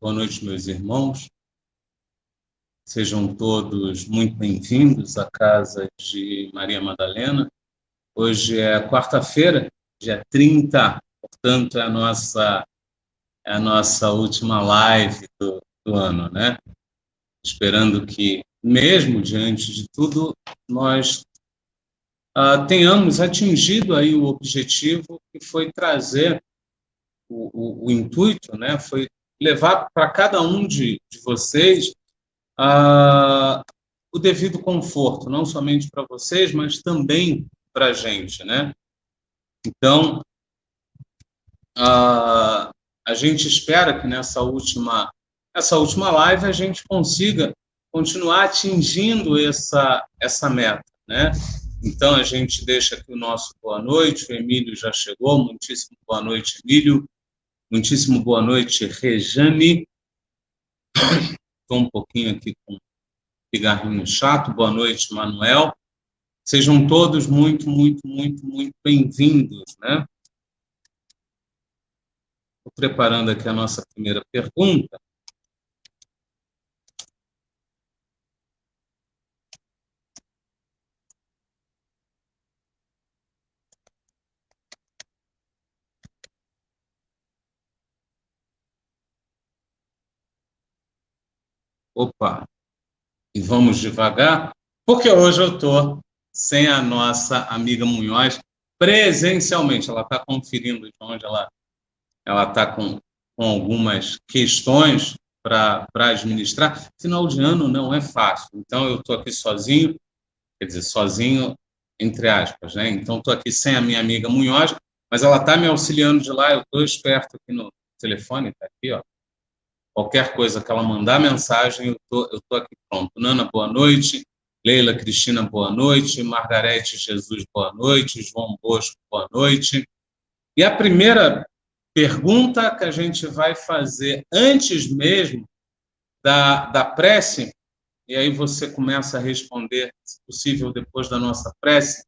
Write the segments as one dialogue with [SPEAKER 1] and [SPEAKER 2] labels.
[SPEAKER 1] Boa noite, meus irmãos. Sejam todos muito bem-vindos à casa de Maria Madalena. Hoje é quarta-feira, dia 30, portanto, é a nossa última live do ano, né? Esperando que, mesmo diante de tudo, nós tenhamos atingido aí o objetivo que foi trazer o intuito, né? Foi levar para cada um de vocês o devido conforto, não somente para vocês, mas também para a gente, né? Então, a gente espera que nessa última live a gente consiga continuar atingindo essa meta, né? Então, a gente deixa aqui o nosso boa noite, o Emílio já chegou, muitíssimo boa noite, Emílio, muitíssimo boa noite, Rejane. Estou um pouquinho aqui com cigarrinho chato, boa noite, Manuel. Sejam todos muito, muito, muito, muito bem-vindos, né? Estou preparando aqui a nossa primeira pergunta. Opa! E vamos devagar, porque hoje eu estou sem a nossa amiga Munhoz presencialmente. Ela está conferindo de onde ela está com algumas questões para administrar. Final de ano não é fácil, então eu estou aqui sozinho, quer dizer, sozinho entre aspas, né? Então estou aqui sem a minha amiga Munhoz, mas ela está me auxiliando de lá, eu estou esperto aqui no telefone, está aqui, ó. Qualquer coisa que ela mandar mensagem, eu tô aqui pronto. Nana, boa noite. Leila Cristina, boa noite. Margarete Jesus, boa noite. João Bosco, boa noite. E a primeira pergunta que a gente vai fazer antes mesmo da prece, e aí você começa a responder, se possível, depois da nossa prece,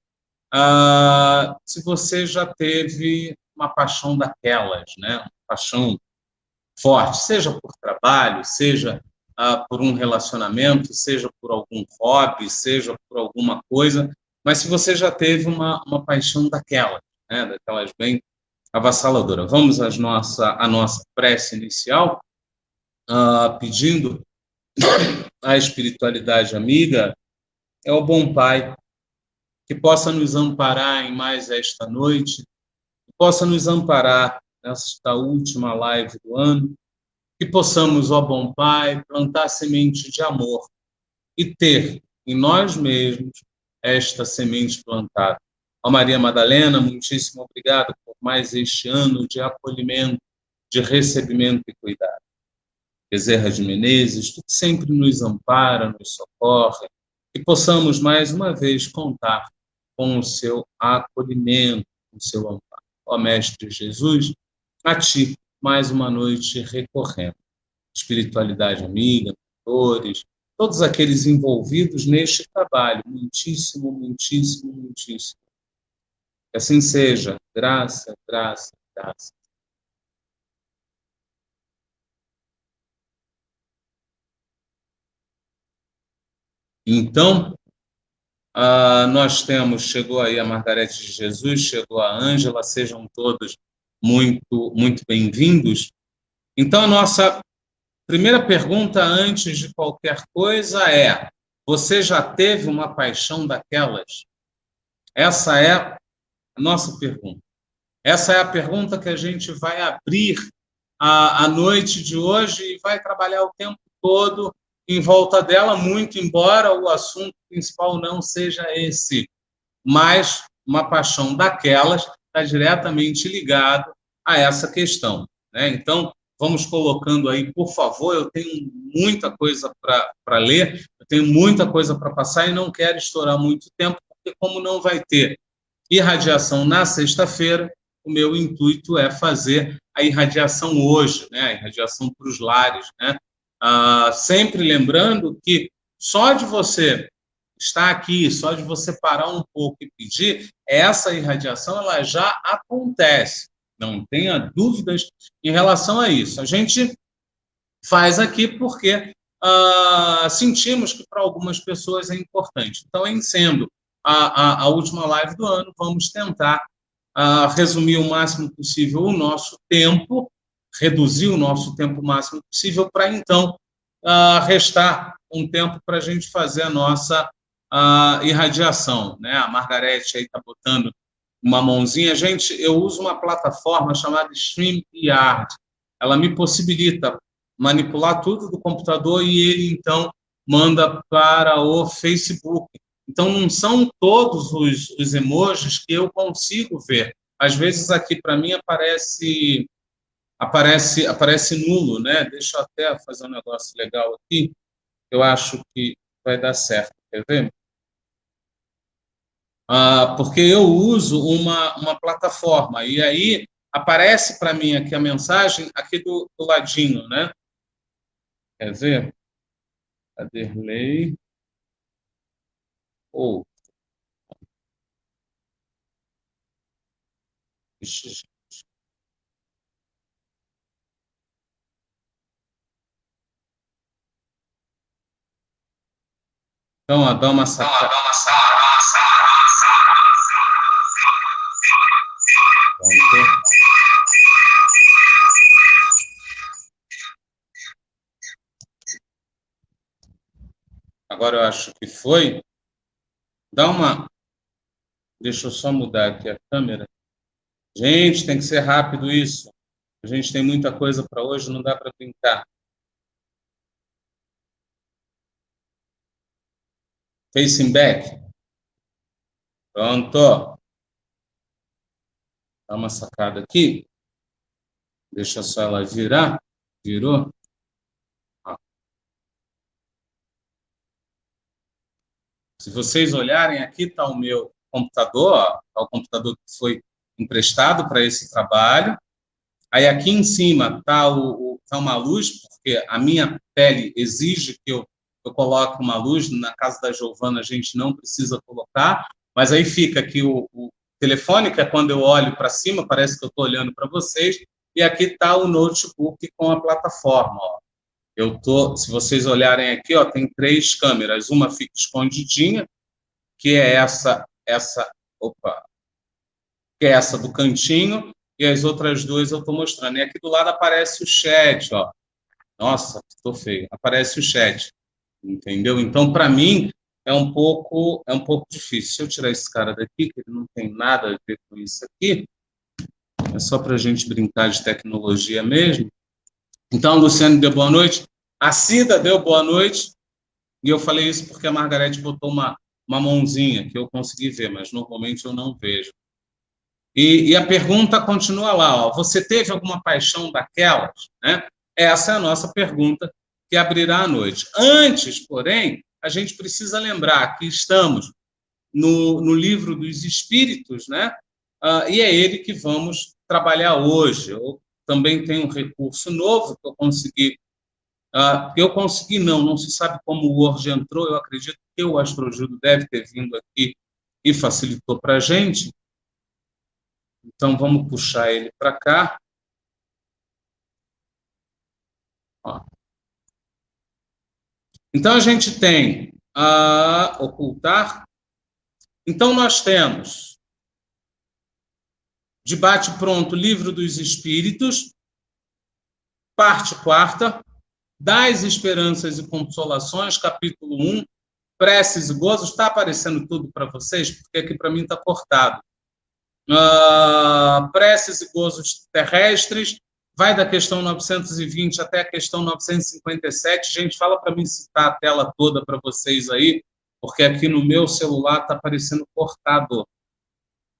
[SPEAKER 1] se você já teve uma paixão daquelas, né? Uma paixão forte, seja por trabalho, seja por um relacionamento, seja por algum hobby, seja por alguma coisa, mas se você já teve uma paixão daquelas, né, daquelas bem avassaladoras. Vamos à nossa prece inicial, pedindo à espiritualidade amiga, é o bom Pai, que possa nos amparar em mais esta noite, que possa nos amparar nesta última live do ano, que possamos, ó bom Pai, plantar semente de amor e ter em nós mesmos esta semente plantada. Ó Maria Madalena, muitíssimo obrigado por mais este ano de acolhimento, de recebimento e cuidado. Bezerra de Menezes, tu que sempre nos ampara, nos socorre, que possamos mais uma vez contar com o seu acolhimento, com o seu amparo. Ó Mestre Jesus, a ti mais uma noite recorremos. Espiritualidade amiga, mentores, todos aqueles envolvidos neste trabalho, muitíssimo, muitíssimo, muitíssimo. Que assim seja. Graça, graça, graça. Então, chegou aí a Margarete de Jesus, chegou a Ângela, sejam todos muito, muito bem-vindos. Então, a nossa primeira pergunta, antes de qualquer coisa, é: você já teve uma paixão daquelas? Essa é a nossa pergunta. Essa é a pergunta que a gente vai abrir a noite de hoje e vai trabalhar o tempo todo em volta dela, muito embora o assunto principal não seja esse, mas uma paixão daquelas está diretamente ligado a essa questão, né? Então, vamos colocando aí, por favor, eu tenho muita coisa para ler, eu tenho muita coisa para passar e não quero estourar muito tempo, porque como não vai ter irradiação na sexta-feira, o meu intuito é fazer a irradiação hoje, né? A irradiação para os lares, né? Sempre lembrando que só de você estar aqui, só de você parar um pouco e pedir, essa irradiação ela já acontece. Não tenha dúvidas em relação a isso. A gente faz aqui porque sentimos que para algumas pessoas é importante. Então, em sendo a última live do ano, vamos tentar resumir o máximo possível o nosso tempo, reduzir o nosso tempo o máximo possível, para então restar um tempo para a gente fazer a nossa irradiação. Né? A Margarete aí está botando uma mãozinha. Gente, eu uso uma plataforma chamada StreamYard. Ela me possibilita manipular tudo do computador e ele, então, manda para o Facebook. Então, não são todos os emojis que eu consigo ver. Às vezes, aqui, para mim, aparece nulo, né? Deixa eu até fazer um negócio legal aqui. Eu acho que vai dar certo. Quer ver? Porque eu uso uma plataforma, e aí aparece para mim aqui a mensagem aqui do ladinho, né? Quer ver? Aderley. Ou. Então, dá uma sacada. Pronto. Agora eu acho que foi. Dá uma. Deixa eu só mudar aqui a câmera. Gente, tem que ser rápido isso. A gente tem muita coisa para hoje, não dá para brincar. Facing back. Pronto. Dá uma sacada aqui. Deixa só ela virar. Virou. Se vocês olharem, aqui está o meu computador, está o computador que foi emprestado para esse trabalho. Aí aqui em cima está tá uma luz, porque a minha pele exige que eu coloque uma luz. Na casa da Giovana a gente não precisa colocar, mas aí fica aqui o telefone, que é quando eu olho para cima, parece que eu estou olhando para vocês, e aqui está o notebook com a plataforma. Ó. Se vocês olharem aqui, ó, tem 3 câmeras, uma fica escondidinha, que é opa, que é essa do cantinho, e as outras 2 eu estou mostrando. E aqui do lado aparece o chat, ó. Nossa, estou feio. Aparece o chat, entendeu? Então, para mim, é um pouco difícil. Se eu tirar esse cara daqui, que ele não tem nada a ver com isso aqui, é só para a gente brincar de tecnologia mesmo. Então, a Luciane deu boa noite, a Cida deu boa noite, e eu falei isso porque a Margarete botou uma mãozinha que eu consegui ver, mas normalmente eu não vejo. E a pergunta continua lá, ó, você teve alguma paixão daquelas? Né? Essa é a nossa pergunta que abrirá a noite. Antes, porém, a gente precisa lembrar que estamos no livro dos Espíritos, né? E é ele que vamos trabalhar hoje. Eu também tenho um recurso novo que eu consegui, não se sabe como o Word entrou, eu acredito que o Astrojudo deve ter vindo aqui e facilitou para a gente. Então, vamos puxar ele para cá. Ó. Então, a gente tem ocultar. Então, nós temos debate pronto, Livro dos Espíritos, parte 4ª, das Esperanças e Consolações, capítulo 1, Preces e Gozos. Está aparecendo tudo para vocês? Porque aqui para mim está cortado. Preces e Gozos Terrestres, vai da questão 920 até a questão 957. Gente, fala para mim citar a tela toda para vocês aí, porque aqui no meu celular está aparecendo cortado,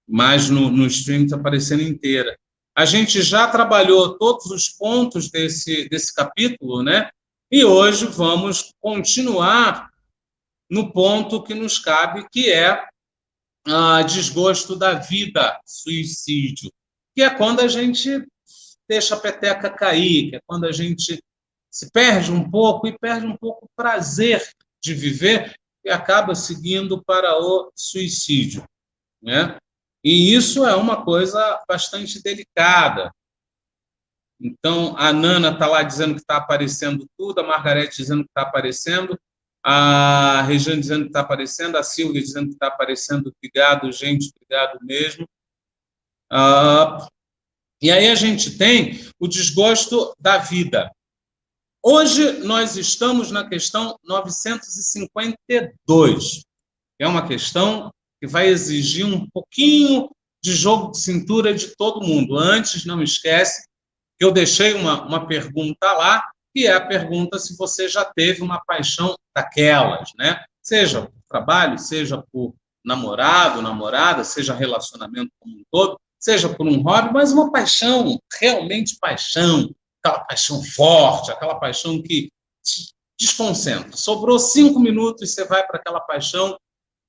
[SPEAKER 1] mas no stream está aparecendo inteira. A gente já trabalhou todos os pontos desse capítulo, né? E hoje vamos continuar no ponto que nos cabe, que é desgosto da vida, suicídio, que é quando a gente deixa a peteca cair, que é quando a gente se perde um pouco e perde um pouco o prazer de viver e acaba seguindo para o suicídio, né? E isso é uma coisa bastante delicada. Então, a Nana está lá dizendo que está aparecendo tudo, a Margarete dizendo que está aparecendo, a Regiane dizendo que está aparecendo, a Silvia dizendo que está aparecendo. Obrigado, gente, obrigado mesmo. E aí a gente tem o desgosto da vida. Hoje nós estamos na questão 952, que é uma questão que vai exigir um pouquinho de jogo de cintura de todo mundo. Antes, não esquece que eu deixei uma pergunta lá, que é a pergunta se você já teve uma paixão daquelas, né? Seja por trabalho, seja por namorado, namorada, seja relacionamento como um todo, seja por um hobby, mas uma paixão, realmente paixão, aquela paixão forte, aquela paixão que te desconcentra. Sobrou 5 minutos, você vai para aquela paixão,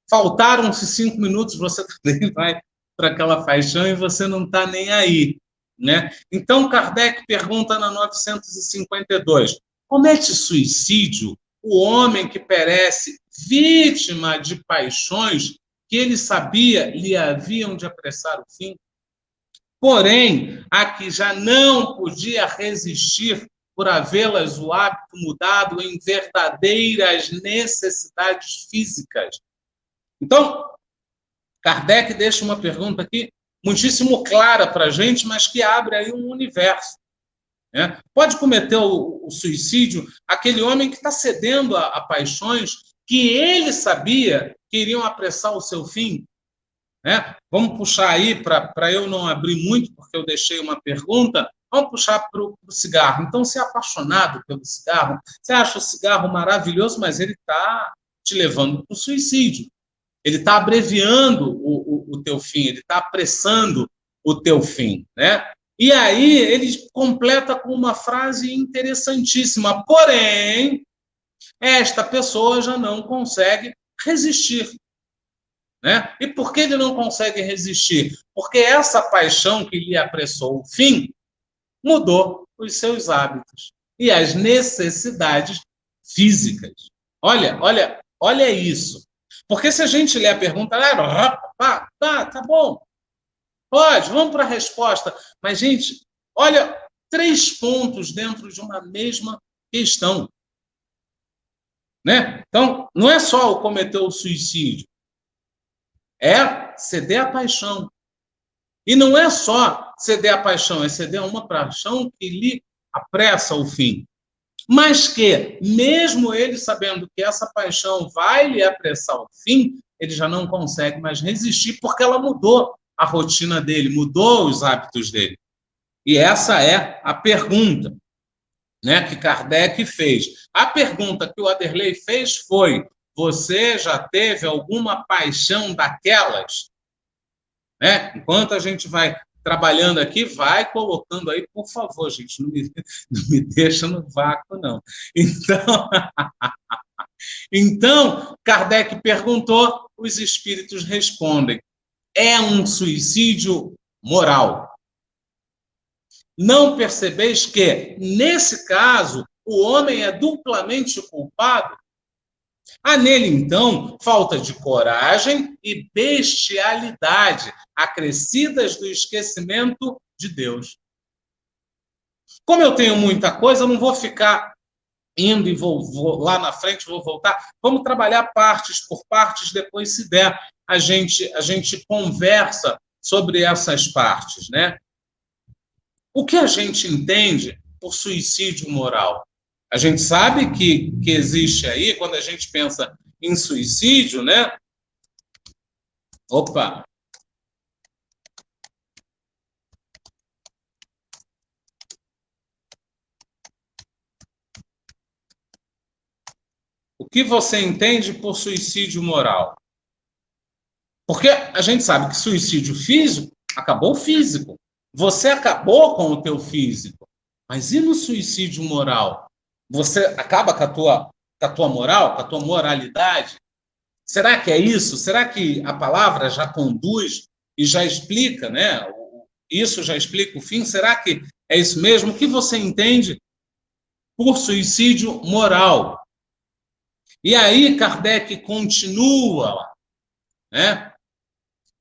[SPEAKER 1] faltaram-se 5 minutos, você também vai para aquela paixão e você não está nem aí, né? Então, Kardec pergunta na 952, comete suicídio o homem que perece vítima de paixões que ele sabia lhe haviam de apressar o fim? Porém, a que já não podia resistir por havê-las o hábito mudado em verdadeiras necessidades físicas. Então, Kardec deixa uma pergunta aqui muitíssimo clara para a gente, mas que abre aí um universo, né? Pode cometer o suicídio aquele homem que está cedendo a paixões que ele sabia que iriam apressar o seu fim, né? Vamos puxar aí, para eu não abrir muito, porque eu deixei uma pergunta, vamos puxar para o cigarro. Então, você é apaixonado pelo cigarro, você acha o cigarro maravilhoso, mas ele está te levando para o suicídio. Ele está abreviando o teu fim, ele está apressando o teu fim, né? E aí ele completa com uma frase interessantíssima, porém, esta pessoa já não consegue resistir, né? E por que ele não consegue resistir? Porque essa paixão que lhe apressou o fim mudou os seus hábitos e as necessidades físicas. Olha isso. Porque se a gente lê a pergunta, tá bom, pode, vamos para a resposta. Mas, gente, olha, 3 pontos dentro de uma mesma questão, né? Então, não é só o cometer o suicídio, é ceder à paixão. E não é só ceder à paixão, é ceder a uma paixão que lhe apressa o fim. Mas que, mesmo ele sabendo que essa paixão vai lhe apressar o fim, ele já não consegue mais resistir, porque ela mudou a rotina dele, mudou os hábitos dele. E essa é a pergunta, né, que Kardec fez. A pergunta que o Aderley fez foi: você já teve alguma paixão daquelas? Né? Enquanto a gente vai trabalhando aqui, vai colocando aí, por favor, gente, não me deixa no vácuo, não. Então, Kardec perguntou, os espíritos respondem: é um suicídio moral. Não percebeis que, nesse caso, o homem é duplamente culpado? Há nele, então, falta de coragem e bestialidade, acrescidas do esquecimento de Deus. Como eu tenho muita coisa, eu não vou ficar indo e vou lá na frente, vou voltar. Vamos trabalhar partes por partes, depois, se der, a gente conversa sobre essas partes, né? O que a gente entende por suicídio moral? A gente sabe que existe aí, quando a gente pensa em suicídio, né? Opa! O que você entende por suicídio moral? Porque a gente sabe que suicídio físico, acabou o físico. Você acabou com o teu físico. Mas e no suicídio moral? Você acaba com a tua moral, com a tua moralidade? Será que é isso? Será que a palavra já conduz e já explica, né? Isso já explica o fim? Será que é isso mesmo? O que você entende por suicídio moral? E aí Kardec continua, né?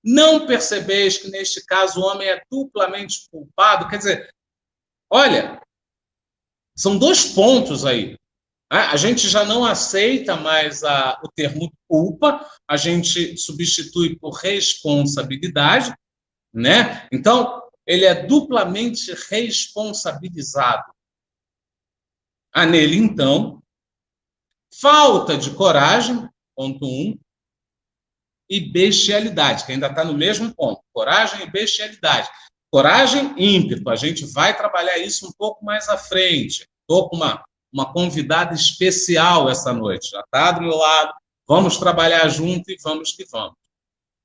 [SPEAKER 1] Não percebeis que, neste caso, o homem é duplamente culpado? Quer dizer, Olha, são dois pontos aí. A gente já não aceita mais o termo culpa, a gente substitui por responsabilidade, né? Então, ele é duplamente responsabilizado. Há nele, então, falta de coragem, ponto 1, e bestialidade, que ainda está no mesmo ponto. Coragem e bestialidade. Coragem e ímpeto. A gente vai trabalhar isso um pouco mais à frente. Estou com uma convidada especial essa noite. Já está do meu lado. Vamos trabalhar junto e vamos que vamos.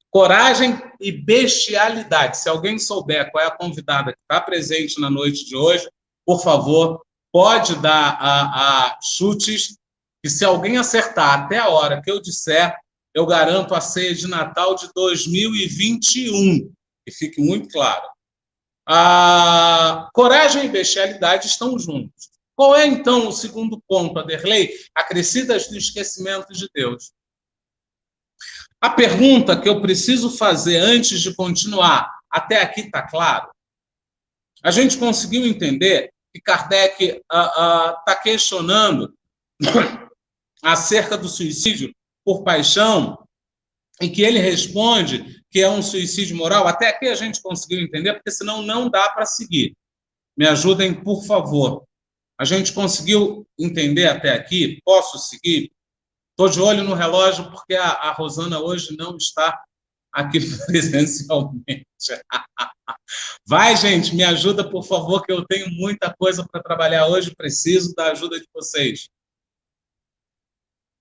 [SPEAKER 1] Coragem e bestialidade. Se alguém souber qual é a convidada que está presente na noite de hoje, por favor, pode dar a chutes, e se alguém acertar até a hora que eu disser, eu garanto a ceia de Natal de 2021. Que fique muito claro. A coragem e bestialidade estão juntos. Qual é, então, o segundo ponto, Aderley? Acrescidas do esquecimento de Deus. A pergunta que eu preciso fazer antes de continuar, até aqui está claro? A gente conseguiu entender que Kardec está questionando acerca do suicídio por paixão e que ele responde que é um suicídio moral? Até aqui a gente conseguiu entender, porque senão não dá para seguir. Me ajudem, por favor. A gente conseguiu entender até aqui? Posso seguir? Estou de olho no relógio porque a Rosana hoje não está aqui presencialmente. Vai, gente, me ajuda, por favor, que eu tenho muita coisa para trabalhar hoje, preciso da ajuda de vocês.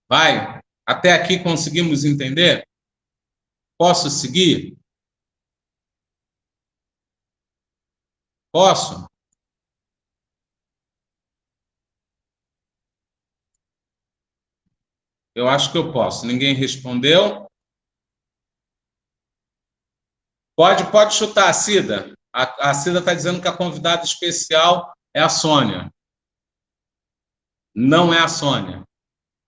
[SPEAKER 1] Vai, até aqui conseguimos entender? Posso seguir? Posso? Eu acho que eu posso. Ninguém respondeu? Pode chutar, Cida. A Cida está dizendo que a convidada especial é a Sônia. Não é a Sônia.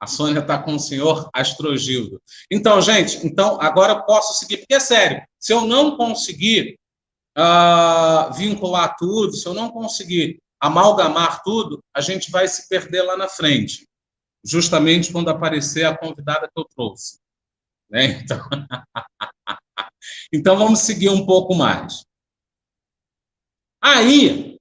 [SPEAKER 1] A Sônia está com o senhor Astrogildo. Então, gente, agora eu posso seguir, porque é sério, se eu não conseguir vincular tudo, se eu não conseguir amalgamar tudo, a gente vai se perder lá na frente, justamente quando aparecer a convidada que eu trouxe. Né? Então, vamos seguir um pouco mais. Aí,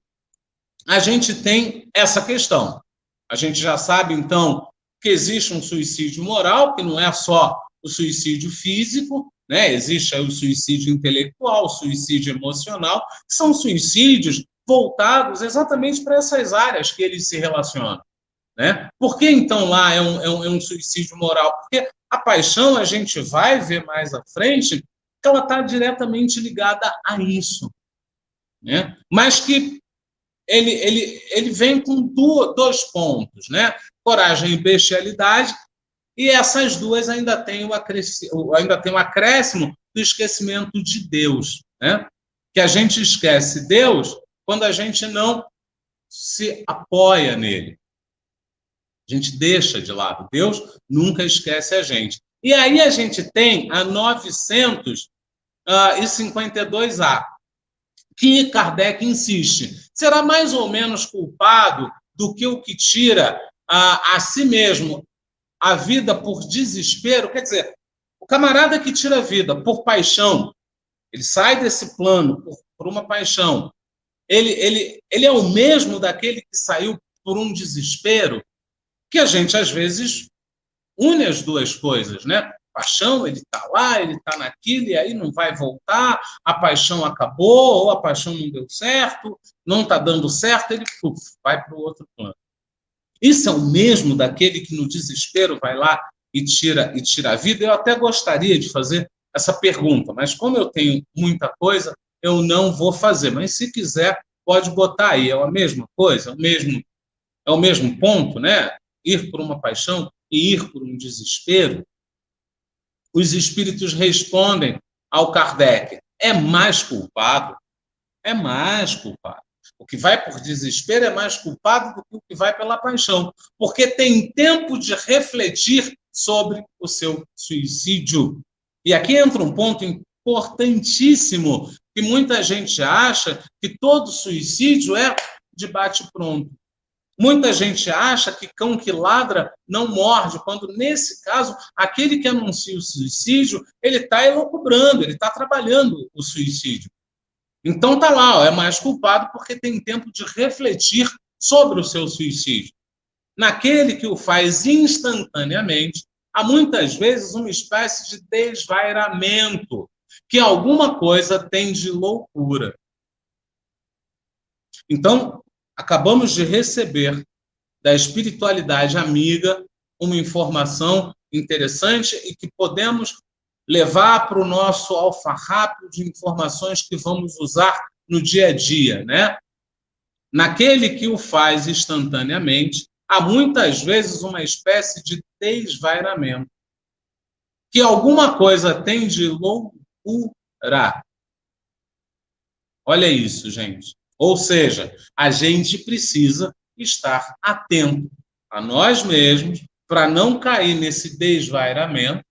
[SPEAKER 1] a gente tem essa questão. A gente já sabe, então, que existe um suicídio moral, que não é só o suicídio físico, né? Existe aí o suicídio intelectual, o suicídio emocional, que são suicídios voltados exatamente para essas áreas que eles se relacionam. Né? Por que, então, lá é um suicídio moral? Porque a paixão, a gente vai ver mais à frente, que ela está diretamente ligada a isso. Né? Mas que ele vem com dois pontos, né? Coragem e bestialidade, e essas duas ainda têm o acréscimo do esquecimento de Deus, né? Que a gente esquece Deus quando a gente não se apoia nele. A gente deixa de lado. Deus nunca esquece a gente. E aí a gente tem a 952A, que Kardec insiste, será mais ou menos culpado do que o que tira a si mesmo a vida por desespero? Quer dizer, o camarada que tira a vida por paixão, ele sai desse plano por uma paixão, ele é o mesmo daquele que saiu por um desespero, que a gente, às vezes, une as duas coisas, né? Paixão, ele está lá, ele está naquilo, e aí não vai voltar, a paixão acabou, ou a paixão não deu certo, não está dando certo, ele vai para o outro plano. Isso é o mesmo daquele que no desespero vai lá e tira a vida? Eu até gostaria de fazer essa pergunta, mas como eu tenho muita coisa, eu não vou fazer. Mas se quiser, pode botar aí, é a mesma coisa, é o mesmo ponto, né? Ir por uma paixão e ir por um desespero. Os espíritos respondem ao Kardec, é mais culpado. É mais culpado. O que vai por desespero é mais culpado do que o que vai pela paixão, porque tem tempo de refletir sobre o seu suicídio. E aqui entra um ponto importantíssimo, que muita gente acha que todo suicídio é de bate-pronto. Muita gente acha que cão que ladra não morde, quando, nesse caso, aquele que anuncia o suicídio, ele está elucubrando, ele está trabalhando o suicídio. Então está lá, é mais culpado porque tem tempo de refletir sobre o seu suicídio. Naquele que o faz instantaneamente, há muitas vezes uma espécie de desvairamento, que alguma coisa tem de loucura. Então, acabamos de receber da espiritualidade amiga uma informação interessante e que podemos levar para o nosso alfarrábio de informações que vamos usar no dia a dia, né? Naquele que o faz instantaneamente, há muitas vezes uma espécie de desvairamento, que alguma coisa tem de loucura. Olha isso, gente. Ou seja, a gente precisa estar atento a nós mesmos para não cair nesse desvairamento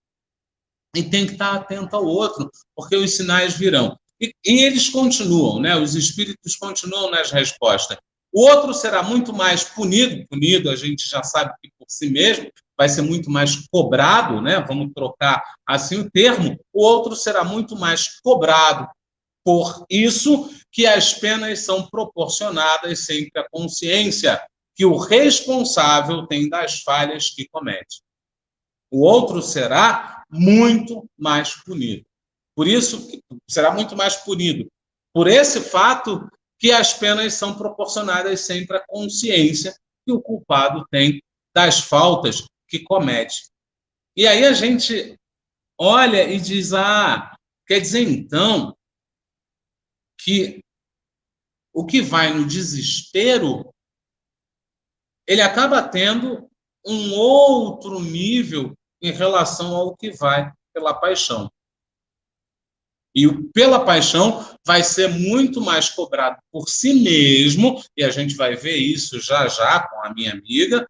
[SPEAKER 1] e tem que estar atento ao outro, porque os sinais virão. E eles continuam, né? Os espíritos continuam nas respostas. O outro será muito mais punido a gente já sabe que por si mesmo vai ser muito mais cobrado, né? Vamos trocar assim o termo. O outro será muito mais cobrado. Por isso que as penas são proporcionadas sempre à consciência que o responsável tem das falhas que comete. O outro será muito mais punido. Por isso, será muito mais punido. Por esse fato que as penas são proporcionadas sempre à consciência que o culpado tem das faltas que comete. E aí a gente olha e diz, quer dizer, então, que o que vai no desespero, ele acaba tendo um outro nível em relação ao que vai pela paixão. E o pela paixão vai ser muito mais cobrado por si mesmo, e a gente vai ver isso já já com a minha amiga,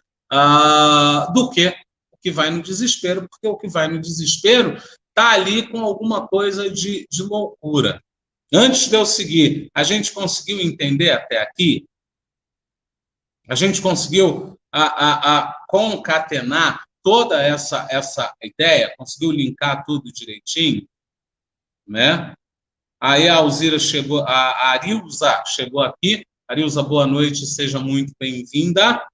[SPEAKER 1] do que o que vai no desespero, porque o que vai no desespero está ali com alguma coisa de loucura. Antes de eu seguir, a gente conseguiu entender até aqui? A gente conseguiu concatenar toda essa ideia? Conseguiu linkar tudo direitinho? Né? Aí a Alzira chegou, a Arilza chegou aqui. Arilza, boa noite, seja muito bem-vinda.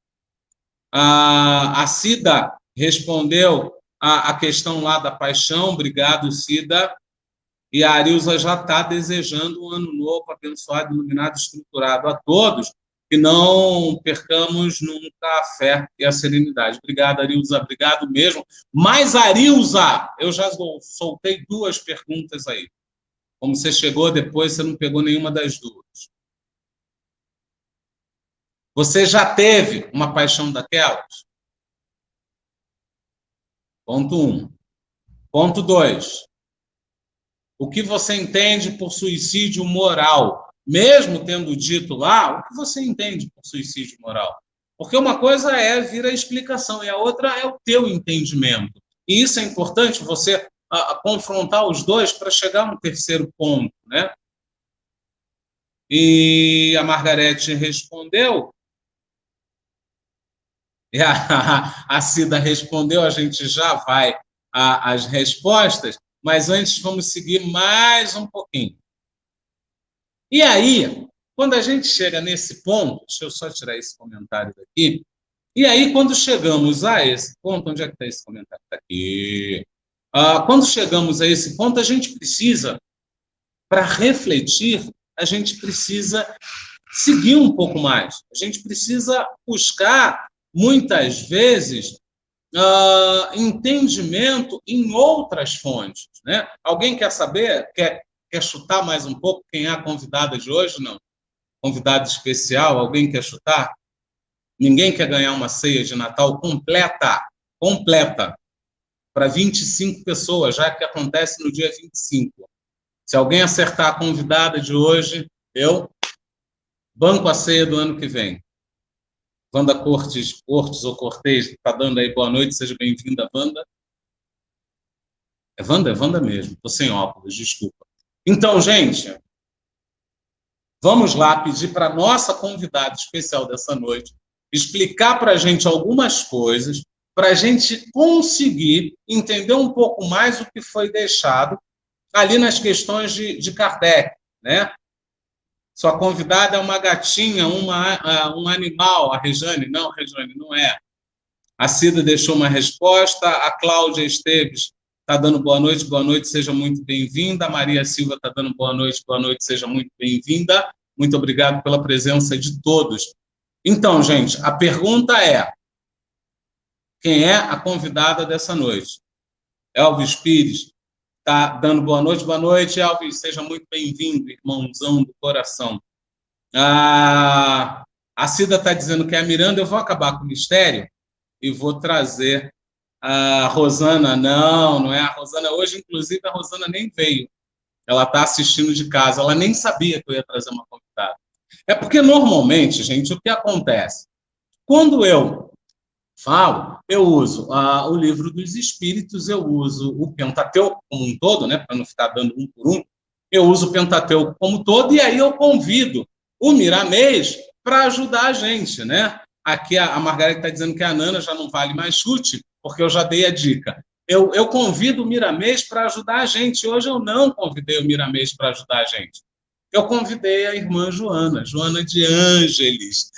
[SPEAKER 1] A Cida respondeu a questão lá da paixão. Obrigado, Cida. E a Arilza já está desejando um ano novo, abençoado, iluminado, estruturado a todos, que não percamos nunca a fé e a serenidade. Obrigado, Arilza, obrigado mesmo. Mas, Arilza, eu já soltei 2 perguntas aí. Como você chegou depois, você não pegou nenhuma das 2. Você já teve uma paixão daquelas? Ponto 1. Ponto 2. O que você entende por suicídio moral? Mesmo tendo dito lá, o que você entende por suicídio moral? Porque uma coisa é vir a explicação e a outra é o teu entendimento. E isso é importante, você confrontar os dois para chegar a um terceiro ponto, né? E a Margarete respondeu, e a Cida respondeu, a gente já vai às respostas, mas antes vamos seguir mais um pouquinho. E aí, quando a gente chega nesse ponto, deixa eu só tirar esse comentário daqui, e aí quando chegamos a esse ponto, onde é que está esse comentário? Está aqui. Quando chegamos a esse ponto, a gente precisa, para refletir, a gente precisa seguir um pouco mais. A gente precisa buscar, muitas vezes, entendimento em outras fontes, né? Alguém quer saber, quer chutar mais um pouco quem é a convidada de hoje? Não. Convidado especial, alguém quer chutar? Ninguém quer ganhar uma ceia de Natal completa, para 25 pessoas, já que acontece no dia 25. Se alguém acertar a convidada de hoje, eu banco a ceia do ano que vem. Wanda Cortes ou Cortez, está dando aí boa noite, seja bem-vinda, Wanda. É Wanda? É Wanda mesmo, estou sem óculos, desculpa. Então, gente, Vamos lá pedir para a nossa convidada especial dessa noite explicar para a gente algumas coisas, para a gente conseguir entender um pouco mais o que foi deixado ali nas questões de Kardec, né? Sua convidada é uma gatinha, um animal, a Rejane? Não, Rejane, não é. A Cida deixou uma resposta, a Cláudia Esteves está dando boa noite, seja muito bem-vinda. A Maria Silva está dando boa noite, seja muito bem-vinda. Muito obrigado pela presença de todos. Então, gente, a pergunta é: quem é a convidada dessa noite? Elvis Pires está dando boa noite, Elvis, seja muito bem-vindo, irmãozão do coração. A Cida está dizendo que é a Miranda. Eu vou acabar com o mistério e vou trazer a Rosana. Não é a Rosana. Hoje, inclusive, a Rosana nem veio. Ela está assistindo de casa. Ela nem sabia que eu ia trazer uma convidada. É porque, normalmente, gente, o que acontece? Quando eu falo, eu uso o Livro dos Espíritos, eu uso o Pentateuco como um todo, né, para não ficar dando um por um, eu uso o Pentateuco como todo, e aí eu convido o Miramês para ajudar a gente, né? Aqui a Margarida está dizendo que a Nana já não vale mais chute, porque eu já dei a dica. Eu convido o Miramês para ajudar a gente. Hoje eu não convidei o Miramês para ajudar a gente. Eu convidei a irmã Joana de Ângeles.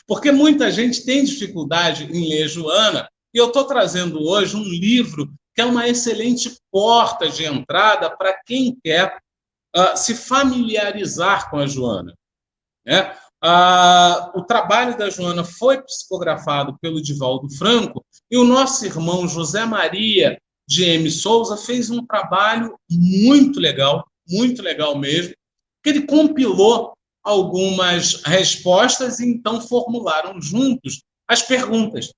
[SPEAKER 1] Porque muita gente tem dificuldade em ler Joana, e eu estou trazendo hoje um livro que é uma excelente porta de entrada para quem quer se familiarizar com a Joana, né? O trabalho da Joana foi psicografado pelo Divaldo Franco, e o nosso irmão José Maria de M. Souza fez um trabalho muito legal mesmo, que ele compilou algumas respostas e então formularam juntos as perguntas,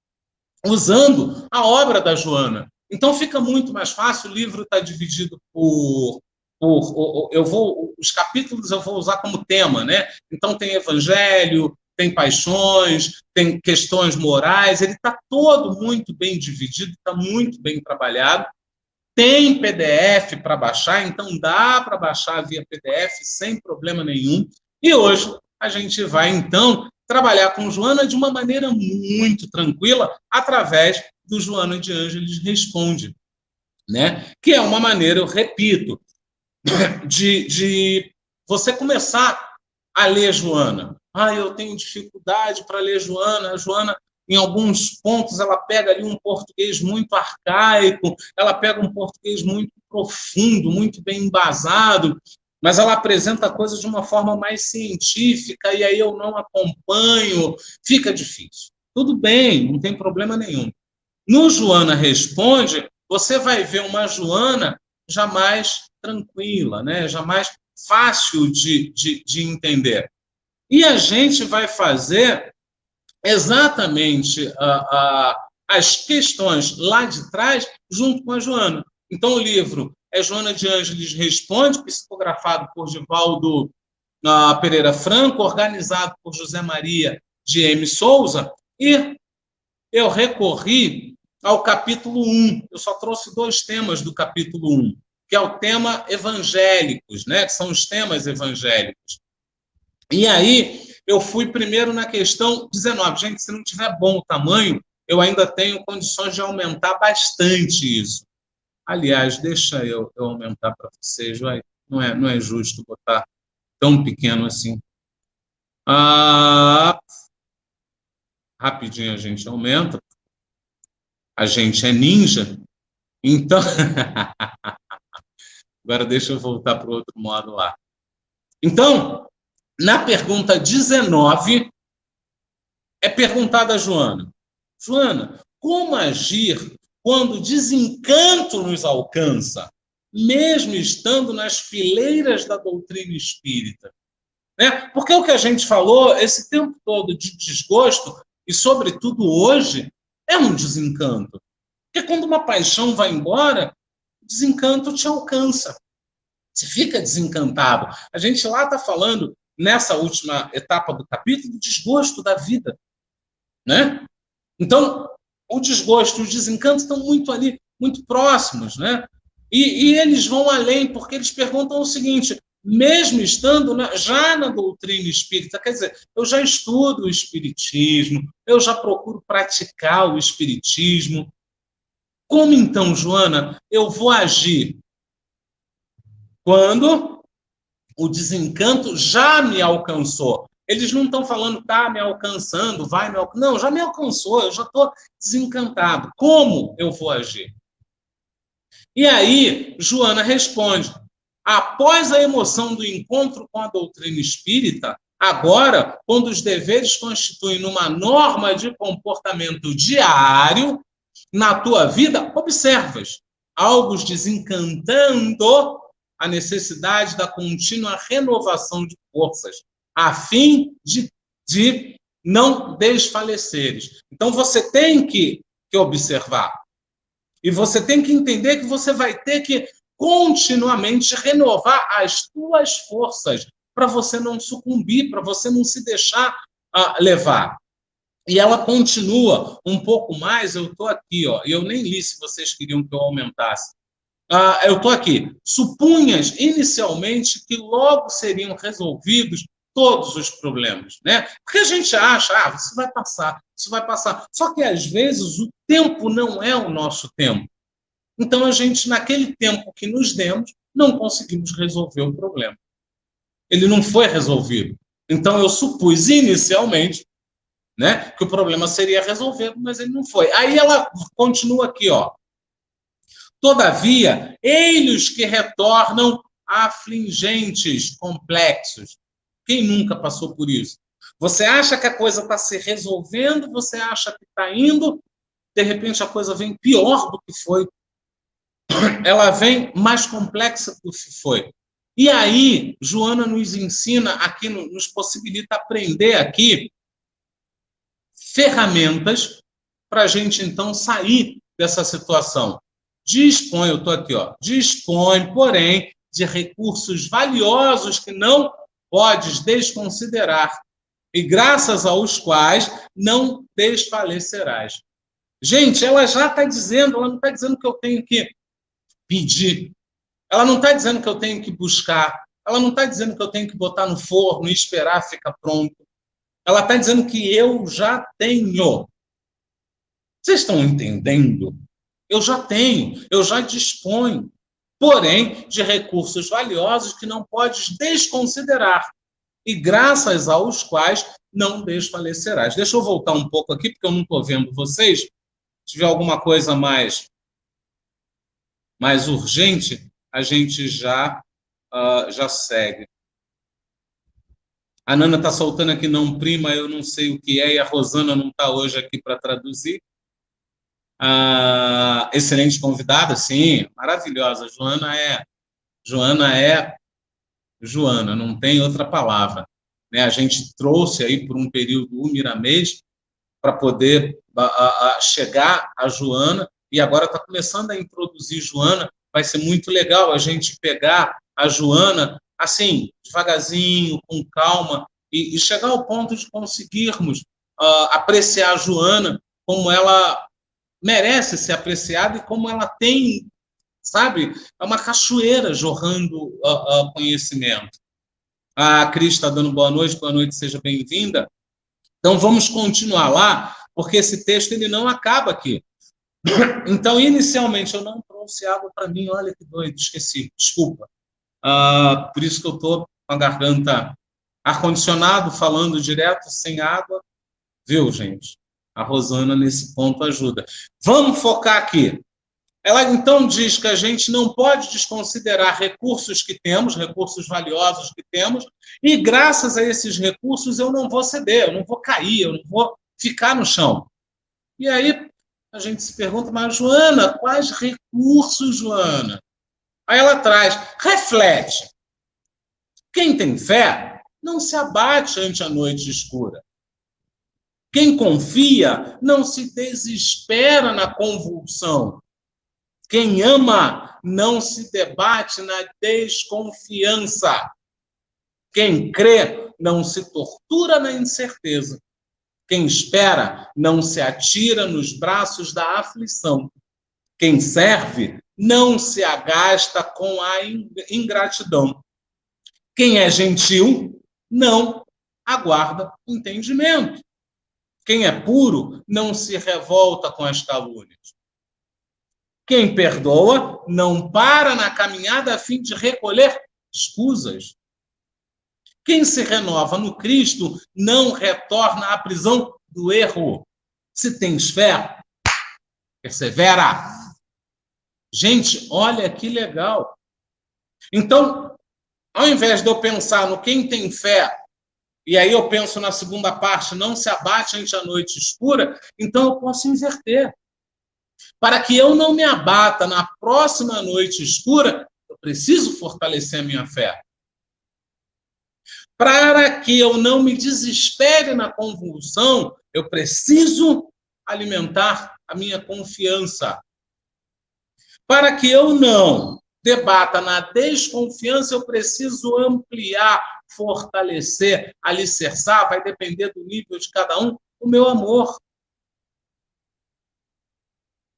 [SPEAKER 1] usando a obra da Joana. Então fica muito mais fácil. O livro está dividido os capítulos eu vou usar como tema, né? Então tem evangelho, tem paixões, tem questões morais, ele está todo muito bem dividido, está muito bem trabalhado. Tem PDF para baixar, então dá para baixar via PDF sem problema nenhum. E hoje a gente vai, então, trabalhar com Joana de uma maneira muito tranquila, através do Joana de Ângeles Responde, né? Que é uma maneira, eu repito, de você começar a ler Joana. Eu tenho dificuldade para ler Joana. A Joana, em alguns pontos, ela pega ali um português muito arcaico, ela pega um português muito profundo, muito bem embasado, mas ela apresenta a coisa de uma forma mais científica, e aí eu não acompanho, fica difícil. Tudo bem, não tem problema nenhum. No Joana Responde, você vai ver uma Joana já mais tranquila, né? Já mais fácil de entender. E a gente vai fazer exatamente as questões lá de trás junto com a Joana. Então, o livro é Joana de Ângeles Responde, psicografado por Divaldo Pereira Franco, organizado por José Maria de M. Souza, e eu recorri ao capítulo 1. Eu só trouxe 2 temas do capítulo 1, que é o tema evangélicos, né? Que são os temas evangélicos. E aí, eu fui primeiro na questão 19. Gente, se não tiver bom o tamanho, eu ainda tenho condições de aumentar bastante isso. Aliás, deixa eu aumentar para vocês, vai. Não é justo botar tão pequeno assim. Rapidinho a gente aumenta. A gente é ninja. Então, agora deixa eu voltar para o outro modo lá. Então, na pergunta 19, é perguntada a Joana. Joana, como agir quando o desencanto nos alcança, mesmo estando nas fileiras da doutrina espírita? Né? Porque o que a gente falou esse tempo todo de desgosto, e sobretudo hoje, é um desencanto. Porque quando uma paixão vai embora, o desencanto te alcança. Você fica desencantado. A gente lá está falando, nessa última etapa do capítulo, do desgosto da vida, né? Então, o desgosto e o desencanto estão muito ali, muito próximos, né? E eles vão além, porque eles perguntam o seguinte: mesmo estando já na doutrina espírita. Quer dizer, eu já estudo o espiritismo, eu já procuro praticar o espiritismo. Como então, Joana, eu vou agir quando o desencanto já me alcançou? Eles não estão falando, tá me alcançando, vai me alcançando. Não, já me alcançou, eu já estou desencantado. Como eu vou agir? E aí, Joana responde: após a emoção do encontro com a doutrina espírita, agora, quando os deveres constituem uma norma de comportamento diário, na tua vida, observas algo desencantando a necessidade da contínua renovação de forças, a fim de não desfaleceres. Então, você tem que observar. E você tem que entender que você vai ter que continuamente renovar as tuas forças para você não sucumbir, para você não se deixar levar. E ela continua um pouco mais, eu estou aqui, ó, eu nem li se vocês queriam que eu aumentasse. Eu estou aqui. Supunhas inicialmente que logo seriam resolvidos todos os problemas, né? Porque a gente acha, isso vai passar, isso vai passar. Só que às vezes o tempo não é o nosso tempo. Então a gente, naquele tempo que nos demos, não conseguimos resolver o problema. Ele não foi resolvido. Então eu supus inicialmente, né, que o problema seria resolvido, mas ele não foi. Aí ela continua aqui, ó. Todavia, eis que retornam afligentes, complexos. Quem nunca passou por isso? Você acha que a coisa está se resolvendo, você acha que está indo, de repente a coisa vem pior do que foi. Ela vem mais complexa do que foi. E aí, Joana nos ensina aqui, nos possibilita aprender aqui ferramentas para a gente, então, sair dessa situação. Dispõe, eu estou aqui, ó, dispõe, porém, de recursos valiosos que não podes desconsiderar e graças aos quais não desfalecerás. Gente, ela já está dizendo, ela não está dizendo que eu tenho que pedir, ela não está dizendo que eu tenho que buscar, ela não está dizendo que eu tenho que botar no forno e esperar ficar pronto. Ela está dizendo que eu já tenho. Vocês estão entendendo? Eu já tenho, eu já disponho, porém, de recursos valiosos que não podes desconsiderar e graças aos quais não desfalecerás. Deixa eu voltar um pouco aqui, porque eu não estou vendo vocês. Se tiver alguma coisa mais urgente, a gente já segue. A Nana está soltando aqui não prima, eu não sei o que é, e a Rosana não está hoje aqui para traduzir. Excelente convidada, sim, maravilhosa. Joana, não tem outra palavra. Né? A gente trouxe aí por um período o Miramês para poder chegar a Joana, e agora está começando a introduzir Joana. Vai ser muito legal a gente pegar a Joana assim, devagarzinho, com calma, e chegar ao ponto de conseguirmos apreciar a Joana como ela merece ser apreciada e como ela tem, sabe, é uma cachoeira jorrando conhecimento. A Cris está dando boa noite, seja bem-vinda. Então, vamos continuar lá, porque esse texto ele não acaba aqui. Então, inicialmente, eu não trouxe água para mim, olha que doido, esqueci, desculpa. Por isso que eu estou com a garganta ar-condicionado, falando direto, sem água. Viu, gente? A Rosana, nesse ponto, ajuda. Vamos focar aqui. Ela, então, diz que a gente não pode desconsiderar recursos que temos, recursos valiosos que temos, e graças a esses recursos eu não vou ceder, eu não vou cair, eu não vou ficar no chão. E aí a gente se pergunta, mas, Joana, quais recursos, Joana? Aí ela traz, reflete. Quem tem fé não se abate ante a noite escura. Quem confia não se desespera na convulsão. Quem ama não se debate na desconfiança. Quem crê não se tortura na incerteza. Quem espera não se atira nos braços da aflição. Quem serve não se agasta com a ingratidão. Quem é gentil não aguarda entendimento. Quem é puro não se revolta com as calúnias. Quem perdoa não para na caminhada a fim de recolher escusas. Quem se renova no Cristo não retorna à prisão do erro. Se tens fé, persevera. Gente, olha que legal. Então, ao invés de eu pensar no quem tem fé, e aí eu penso na segunda parte, não se abate ante a noite escura, então eu posso inverter. Para que eu não me abata na próxima noite escura, eu preciso fortalecer a minha fé. Para que eu não me desespere na convulsão, eu preciso alimentar a minha confiança. Para que eu não debata na desconfiança, eu preciso ampliar, fortalecer, alicerçar, vai depender do nível de cada um, o meu amor.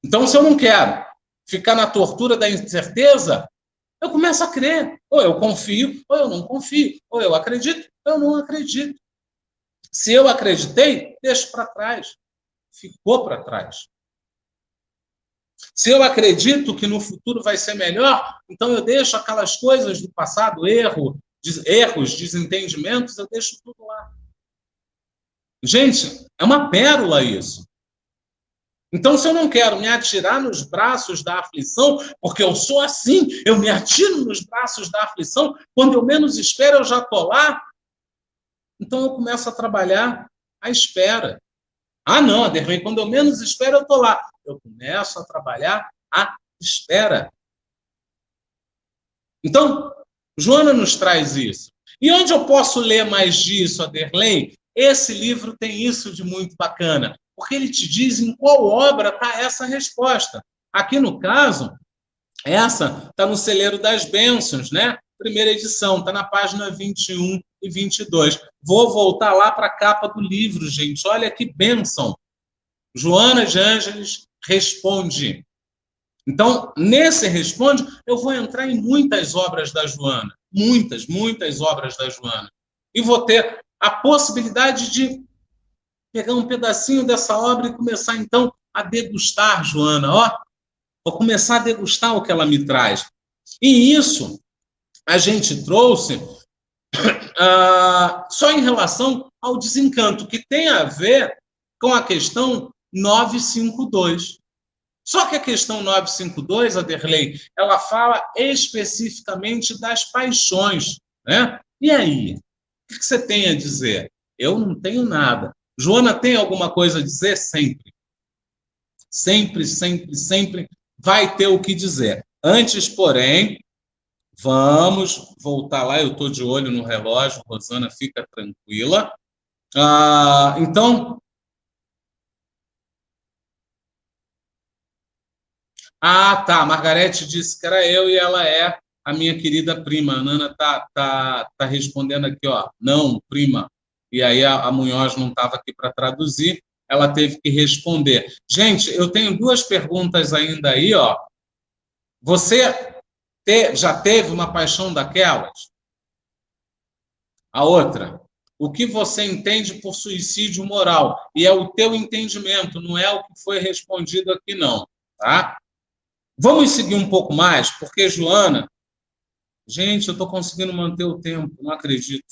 [SPEAKER 1] Então, se eu não quero ficar na tortura da incerteza, eu começo a crer. Ou eu confio, ou eu não confio. Ou eu acredito, ou eu não acredito. Se eu acreditei, deixo para trás. Ficou para trás. Se eu acredito que no futuro vai ser melhor, então eu deixo aquelas coisas do passado, erros, desentendimentos, eu deixo tudo lá. Gente, é uma pérola isso. Então, se eu não quero me atirar nos braços da aflição, porque eu sou assim, eu me atiro nos braços da aflição, quando eu menos espero, eu já estou lá, então eu começo a trabalhar à espera. Ah, não, Aderlei, quando eu menos espero, eu estou lá. Eu começo a trabalhar à espera. Então, Joana nos traz isso. E onde eu posso ler mais disso, Aderlei? Esse livro tem isso de muito bacana, porque ele te diz em qual obra está essa resposta. Aqui no caso, essa está no Celeiro das Bênçãos, né? Primeira edição, está na página 21 e 22. Vou voltar lá para a capa do livro, gente. Olha que bênção. Joana de Ângeles responde. Então, nesse responde, eu vou entrar em muitas obras da Joana. Muitas obras da Joana. E vou ter a possibilidade de pegar um pedacinho dessa obra e começar, então, a degustar, Joana. Ó, vou começar a degustar o que ela me traz. E isso a gente trouxe só em relação ao desencanto, que tem a ver com a questão 952. Só que a questão 952, Aderlei, ela fala especificamente das paixões, né? E aí? O que você tem a dizer? Eu não tenho nada. Joana tem alguma coisa a dizer? Sempre. Sempre vai ter o que dizer. Antes, porém, vamos voltar lá. Eu estou de olho no relógio, Rosana, fica tranquila. Então... tá. A Margarete disse que era eu e ela é a minha querida prima. A Nana tá respondendo aqui, ó. Não, prima. E aí a Munhoz não estava aqui para traduzir, ela teve que responder. Gente, eu tenho duas perguntas ainda aí, ó. Você já teve uma paixão daquelas? A outra, o que você entende por suicídio moral? E é o teu entendimento, não é o que foi respondido aqui, não, tá? Vamos seguir um pouco mais, porque, Joana... Gente, eu estou conseguindo manter o tempo, não acredito.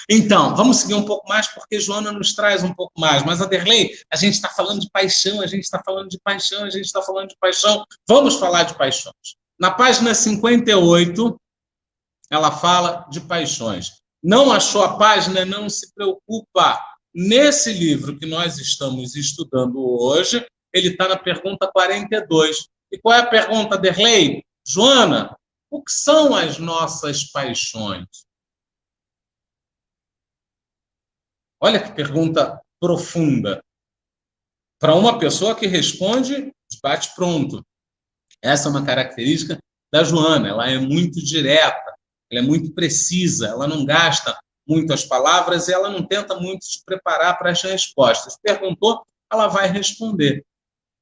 [SPEAKER 1] Então, vamos seguir um pouco mais, porque Joana nos traz um pouco mais. Mas, Aderlei, a gente está falando de paixão, a gente está falando de paixão, a gente está falando de paixão. Vamos falar de paixões. Na página 58, ela fala de paixões. Não achou a página? Não se preocupa. Nesse livro que nós estamos estudando hoje, ele está na pergunta 42. E qual é a pergunta, Aderlei? Joana, o que são as nossas paixões? Olha que pergunta profunda. Para uma pessoa que responde, bate pronto. Essa é uma característica da Joana. Ela é muito direta, ela é muito precisa, ela não gasta muitas palavras e ela não tenta muito se preparar para as respostas. Perguntou, ela vai responder.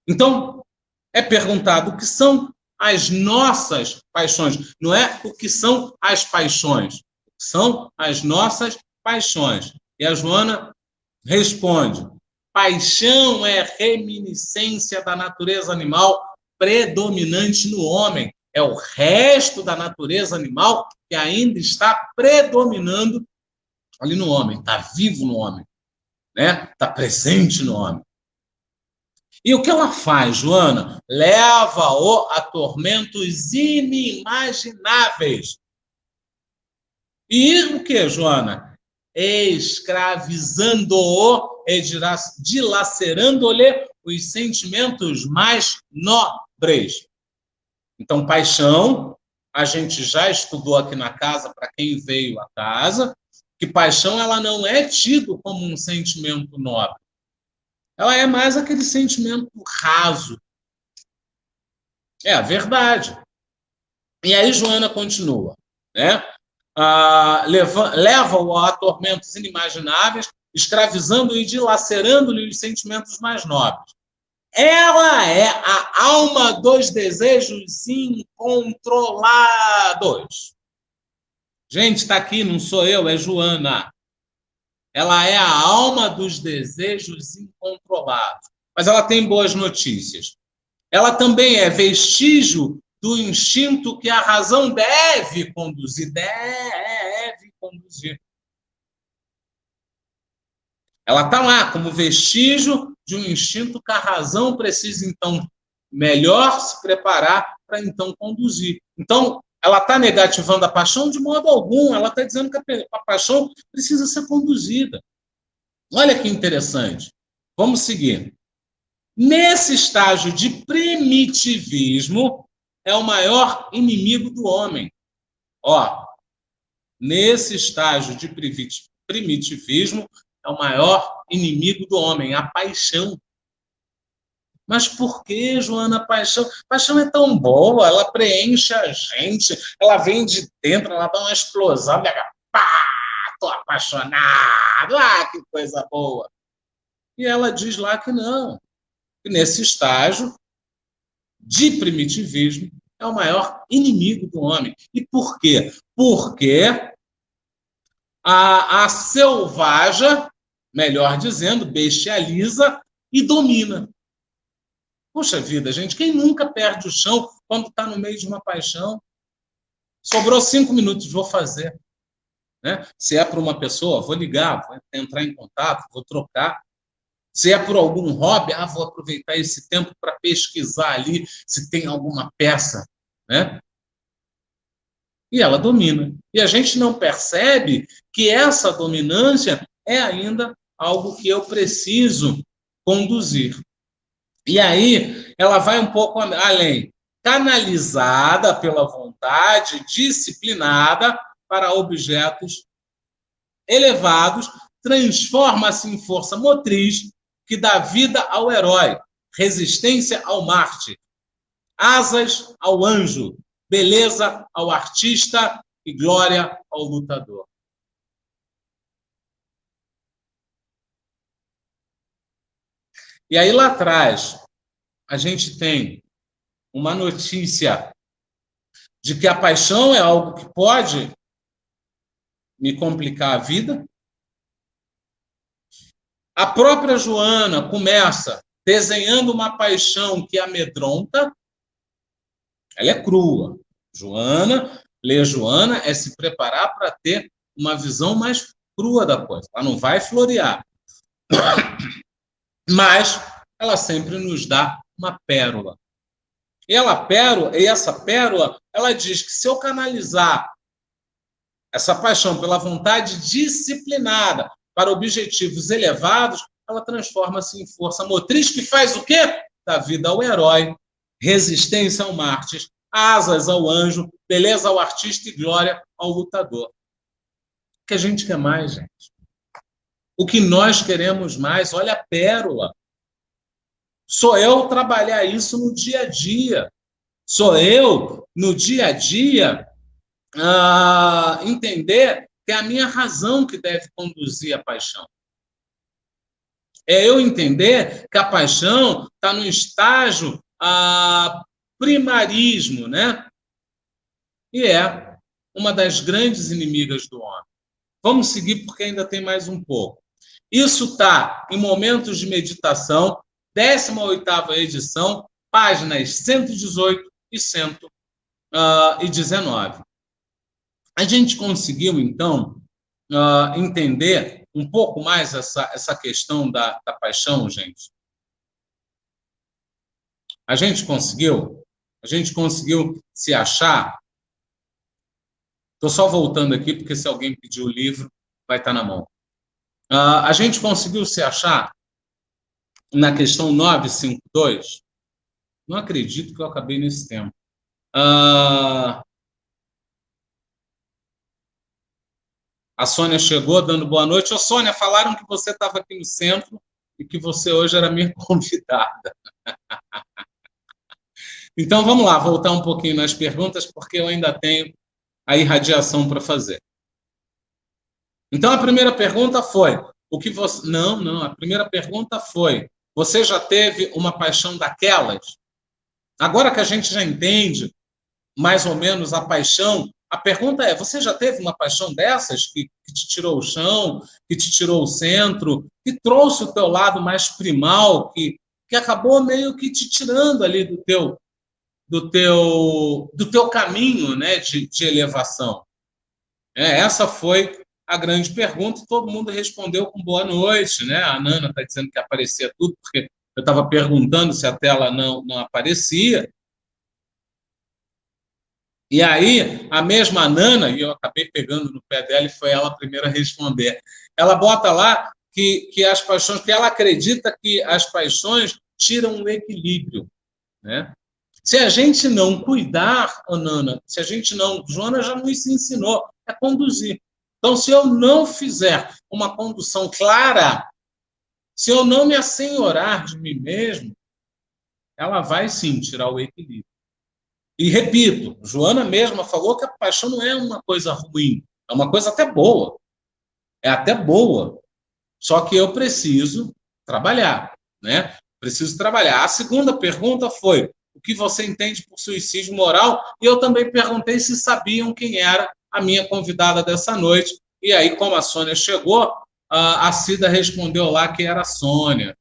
[SPEAKER 1] Então, é perguntado o que são as nossas paixões. Não é o que são as paixões, são as nossas paixões. E a Joana responde: paixão é reminiscência da natureza animal predominante no homem. É o resto da natureza animal que ainda está predominando ali no homem, está vivo no homem, né? Está presente no homem. E o que ela faz, Joana? Leva-o a tormentos inimagináveis. E o que, Joana? Escravizando-o e dilacerando-lhe os sentimentos mais nobres. Então, paixão, a gente já estudou aqui na casa, para quem veio à casa, que paixão ela não é tido como um sentimento nobre. Ela é mais aquele sentimento raso. É a verdade. E aí Joana continua, né? Leva-o a tormentos inimagináveis, escravizando e dilacerando-lhe os sentimentos mais nobres. Ela é a alma dos desejos incontrolados. Gente, está aqui, não sou eu, é Joana. Ela é a alma dos desejos incontrolados. Mas ela tem boas notícias. Ela também é vestígio do instinto que a razão deve conduzir. Deve conduzir. Ela está lá como vestígio de um instinto que a razão precisa, então, melhor se preparar para, então, conduzir. Então, ela está negativando a paixão de modo algum. Ela está dizendo que a paixão precisa ser conduzida. Olha que interessante. Vamos seguir. Nesse estágio de primitivismo, é o maior inimigo do homem. Ó, nesse estágio de primitivismo, é o maior inimigo do homem, a paixão. Mas por que, Joana, a paixão? A paixão é tão boa, ela preenche a gente, ela vem de dentro, ela dá uma explosão, pá, tô apaixonado, que coisa boa. E ela diz lá que não, que nesse estágio de primitivismo é o maior inimigo do homem. E por quê? Porque a selvagem, melhor dizendo, bestializa e domina. Puxa vida, gente, quem nunca perde o chão quando está no meio de uma paixão? Sobrou 5 minutos, vou fazer. Né? Se é para uma pessoa, vou ligar, vou entrar em contato, vou trocar. Se é por algum hobby, vou aproveitar esse tempo para pesquisar ali se tem alguma peça. Né? E ela domina. E a gente não percebe que essa dominância é ainda algo que eu preciso conduzir. E aí ela vai um pouco além, canalizada pela vontade, disciplinada para objetos elevados, transforma-se em força motriz que dá vida ao herói, resistência ao Marte, asas ao anjo, beleza ao artista e glória ao lutador. E aí lá atrás, a gente tem uma notícia de que a paixão é algo que pode me complicar a vida. A própria Joana começa desenhando uma paixão que amedronta. Ela é crua. Ler Joana é se preparar para ter uma visão mais crua da coisa. Ela não vai florear. Mas ela sempre nos dá uma pérola. E essa pérola, ela diz que se eu canalizar essa paixão pela vontade disciplinada para objetivos elevados, ela transforma-se em força motriz que faz o quê? Dá vida ao herói, resistência ao Marte, asas ao anjo, beleza ao artista e glória ao lutador. O que a gente quer mais, gente? O que nós queremos mais? Olha a pérola. Sou eu trabalhar isso no dia a dia. Sou eu, no dia a dia, entender que é a minha razão que deve conduzir a paixão. É eu entender que a paixão está no estágio primarismo, né? E é uma das grandes inimigas do homem. Vamos seguir porque ainda tem mais um pouco. Isso está em Momentos de Meditação, 18ª edição, páginas 118 e 119. A gente conseguiu, então, entender um pouco mais essa questão da paixão, gente? A gente conseguiu se achar. Estou só voltando aqui, porque se alguém pedir o livro, vai estar na mão. A gente conseguiu se achar na questão 952? Não acredito que eu acabei nesse tempo. A Sônia chegou dando boa noite. Ô, Sônia, falaram que você estava aqui no centro e que você hoje era minha convidada. Então, vamos lá, voltar um pouquinho nas perguntas, porque eu ainda tenho a irradiação para fazer. Então, a primeira pergunta foi: o que você... Não, a primeira pergunta foi: você já teve uma paixão daquelas? Agora que a gente já entende mais ou menos a paixão, a pergunta é: você já teve uma paixão dessas que te tirou o chão, que te tirou o centro, que trouxe o teu lado mais primal, que acabou meio que te tirando ali do teu caminho, né, de elevação? Essa foi a grande pergunta, e todo mundo respondeu com boa noite, né? A Nana está dizendo que aparecia tudo, porque eu estava perguntando se a tela não aparecia. E aí, a mesma Nana, e eu acabei pegando no pé dela, e foi ela a primeira a responder. Ela bota lá que as paixões, que ela acredita que as paixões tiram o equilíbrio, né? Se a gente não cuidar, Nana, se a gente não... Joana já nos ensinou a conduzir. Então, se eu não fizer uma condução clara, se eu não me assenhorar de mim mesmo, ela vai sim tirar o equilíbrio. E repito, Joana mesma falou que a paixão não é uma coisa ruim, é uma coisa até boa. É até boa. Só que eu preciso trabalhar, né? Preciso trabalhar. A segunda pergunta foi: o que você entende por suicídio moral? E eu também perguntei se sabiam quem era a minha convidada dessa noite. E aí, como a Sônia chegou, a Cida respondeu lá que era a Sônia.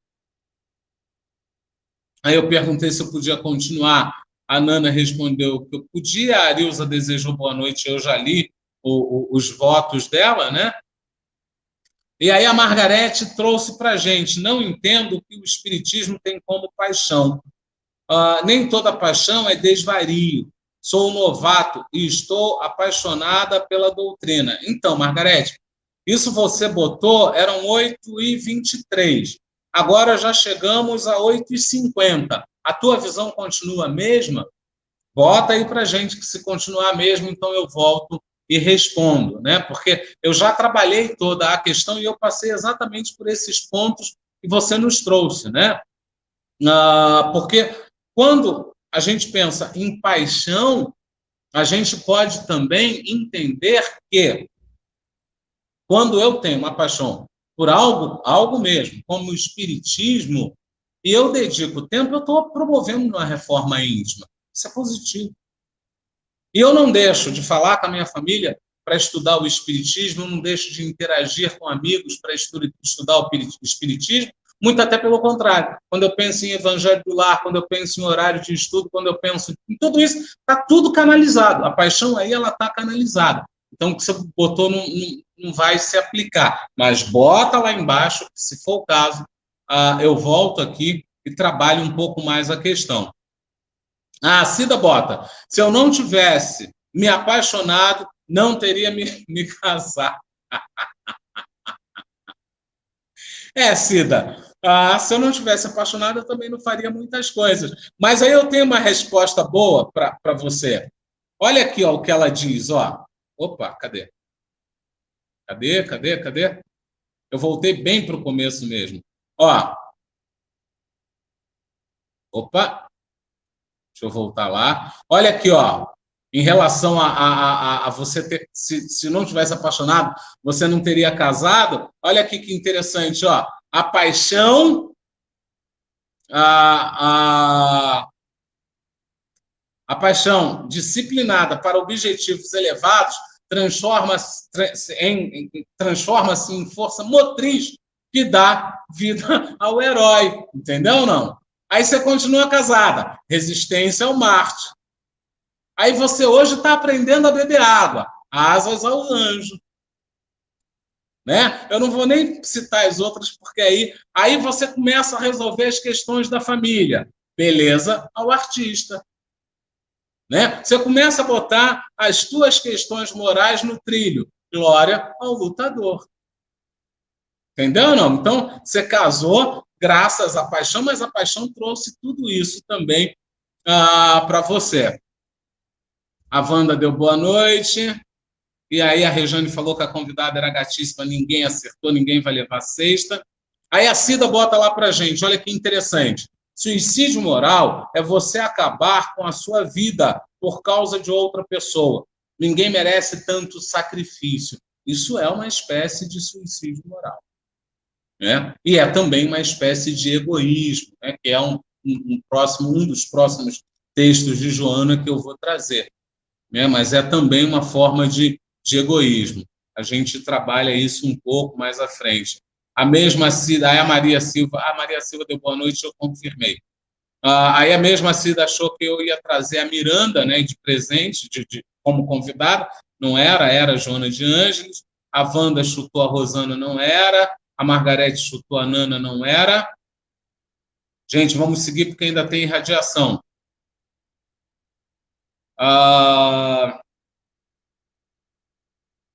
[SPEAKER 1] Aí eu perguntei se eu podia continuar. A Nana respondeu que eu podia. A Arilza desejou boa noite. Eu já li os votos dela, né? E aí a Margarete trouxe para a gente: não entendo o que o Espiritismo tem como paixão. Nem toda paixão é desvario. Sou um novato e estou apaixonada pela doutrina. Então, Margarete, isso você botou, eram 8h23. Agora já chegamos a 8h50. A tua visão continua a mesma? Bota aí para a gente que se continuar a mesma, então eu volto e respondo, né? Porque eu já trabalhei toda a questão e eu passei exatamente por esses pontos que você nos trouxe, né? Porque quando a gente pensa em paixão, a gente pode também entender que quando eu tenho uma paixão por algo mesmo, como o espiritismo, e eu dedico tempo, eu estou promovendo uma reforma íntima. Isso é positivo. E eu não deixo de falar com a minha família para estudar o espiritismo, eu não deixo de interagir com amigos para estudar o espiritismo, muito até pelo contrário. Quando eu penso em evangelho do lar, quando eu penso em horário de estudo, quando eu penso em tudo isso, está tudo canalizado. A paixão aí, ela está canalizada. Então, o que você botou não vai se aplicar. Mas bota lá embaixo, se for o caso, eu volto aqui e trabalho um pouco mais a questão. Cida bota: se eu não tivesse me apaixonado, não teria me casado. Cida, se eu não tivesse apaixonado, eu também não faria muitas coisas. Mas aí eu tenho uma resposta boa para você. Olha aqui, ó, o que ela diz. Ó. Opa, cadê? Cadê? Eu voltei bem para o começo mesmo. Ó. Opa. Deixa eu voltar lá. Olha aqui, ó. Em relação a você ter... Se não tivesse apaixonado, você não teria casado. Olha aqui que interessante, ó. A paixão... A paixão disciplinada para objetivos elevados transforma-se em força motriz que dá vida ao herói. Entendeu ou não? Aí você continua casada. Resistência ao Marte. Aí você hoje está aprendendo a beber água. Asas ao anjo. Né? Eu não vou nem citar as outras, porque aí você começa a resolver as questões da família. Beleza ao artista. Né? Você começa a botar as tuas questões morais no trilho. Glória ao lutador. Entendeu ou não? Então, você casou graças à paixão, mas a paixão trouxe tudo isso também para você. A Wanda deu boa noite. E aí a Rejane falou que a convidada era gatíssima, ninguém acertou, ninguém vai levar a sexta. Aí a Cida bota lá para a gente, olha que interessante. Suicídio moral é você acabar com a sua vida por causa de outra pessoa. Ninguém merece tanto sacrifício. Isso é uma espécie de suicídio moral. Né? E é também uma espécie de egoísmo, né? Que é um dos próximos textos de Joana que eu vou trazer. Né? Mas é também uma forma de egoísmo. A gente trabalha isso um pouco mais à frente. A mesma Cida, aí a Maria Silva deu boa noite, eu confirmei. Aí a mesma Cida achou que eu ia trazer a Miranda, né, de presente, como convidada, não era Joana de Ângeles. A Wanda chutou a Rosana, não era. A Margarete chutou a Nana, não era. Gente, vamos seguir porque ainda tem irradiação.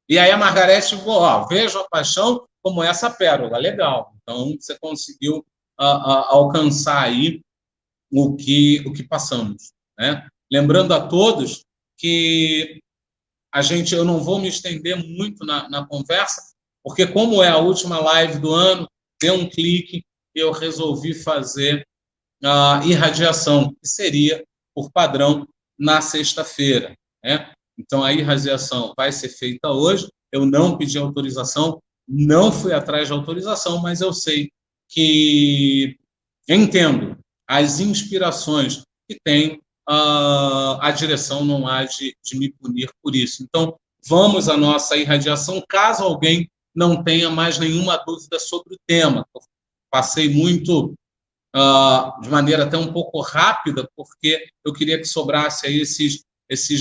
[SPEAKER 1] E aí a Margarete falou, vejo a paixão como essa pérola, legal. Então, você conseguiu alcançar aí o que passamos. Né? Lembrando a todos que eu não vou me estender muito na conversa, porque como é a última live do ano, deu um clique e eu resolvi fazer a irradiação, que seria, por padrão, na sexta-feira. Né? Então, a irradiação vai ser feita hoje. Eu não pedi autorização, não fui atrás de autorização, mas eu sei que entendo as inspirações que tem, a direção não há de me punir por isso. Então, vamos à nossa irradiação, caso alguém não tenha mais nenhuma dúvida sobre o tema. Eu passei muito de maneira até um pouco rápida, porque eu queria que sobrasse aí esses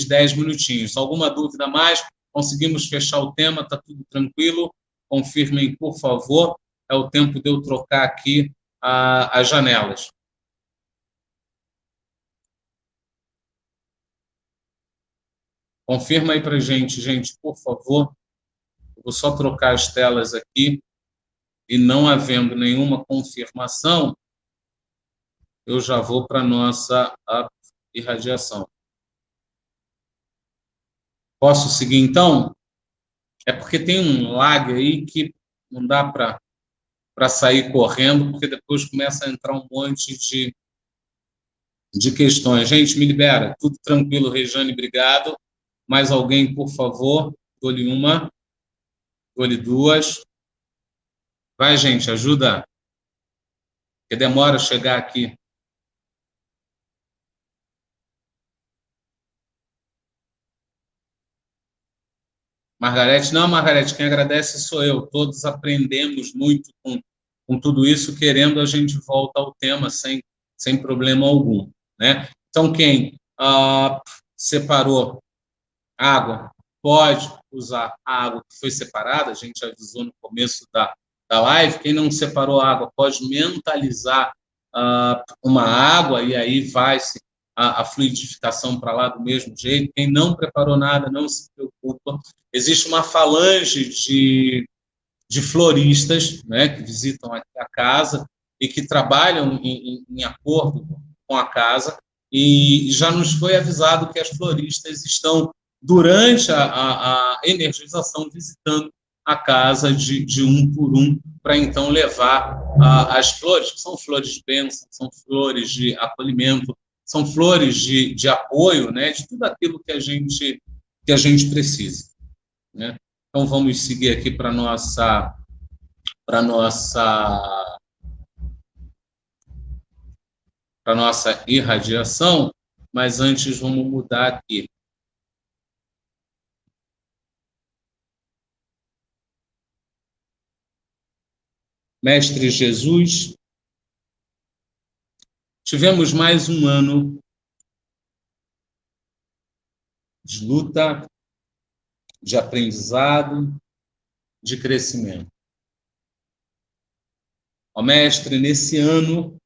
[SPEAKER 1] 10 minutinhos. Alguma dúvida a mais? Conseguimos fechar o tema? Está tudo tranquilo? Confirmem, por favor. É o tempo de eu trocar aqui as janelas. Confirma aí para gente, por favor. Eu vou só trocar as telas aqui e não havendo nenhuma confirmação, eu já vou para a nossa irradiação. Posso seguir, então? É porque tem um lag aí que não dá para sair correndo, porque depois começa a entrar um monte de questões. Gente, me libera. Tudo tranquilo, Rejane, obrigado. Mais alguém, por favor? Dou-lhe uma. Dou-lhe duas. Vai, gente, ajuda. Porque demora a chegar aqui. Margarete, não, Margarete, quem agradece sou eu. Todos aprendemos muito com tudo isso, querendo a gente volta ao tema sem problema algum. Né? Então, quem separou água, pode usar a água que foi separada, a gente avisou no começo da live. Quem não separou a água pode mentalizar uma água e aí vai-se a fluidificação para lá do mesmo jeito. Quem não preparou nada, não se preocupa. Existe uma falange de floristas, né, que visitam a casa e que trabalham em acordo com a casa, e já nos foi avisado que as floristas estão, durante a energização, visitando a casa de um por um, para então levar as flores, que são flores de bênção, são flores de acolhimento, são flores de apoio, né, de tudo aquilo que a gente precisa. Né? Então, vamos seguir aqui para nossa irradiação. mas antes vamos mudar aqui. Mestre Jesus, tivemos mais um ano de luta, de aprendizado, de crescimento. Ó Mestre, nesse ano,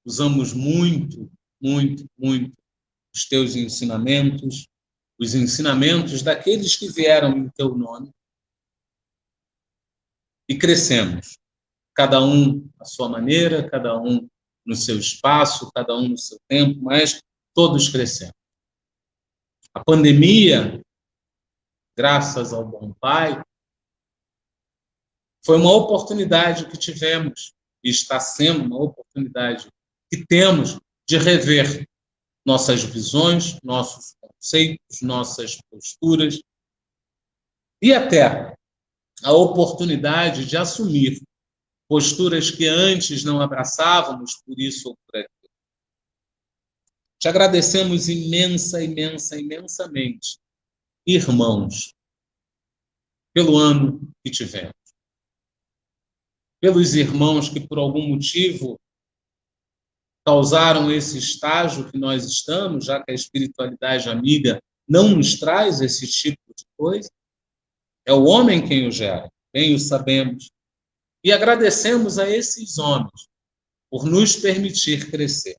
[SPEAKER 1] usamos muito, muito, muito os teus ensinamentos, os ensinamentos daqueles que vieram em teu nome, e crescemos, cada um à sua maneira, cada um no seu espaço, cada um no seu tempo, mas todos crescemos. A pandemia, graças ao bom Pai, foi uma oportunidade que tivemos, e está sendo uma oportunidade que temos de rever nossas visões, nossos conceitos, nossas posturas, e até a oportunidade de assumir posturas que antes não abraçávamos, por isso ou por aquilo. Te agradecemos imensamente, irmãos, pelo ano que tivemos. Pelos irmãos que, por algum motivo, causaram esse estágio que nós estamos, já que a espiritualidade amiga não nos traz esse tipo de coisa. É o homem quem o gera, bem o sabemos. E agradecemos a esses homens por nos permitir crescer.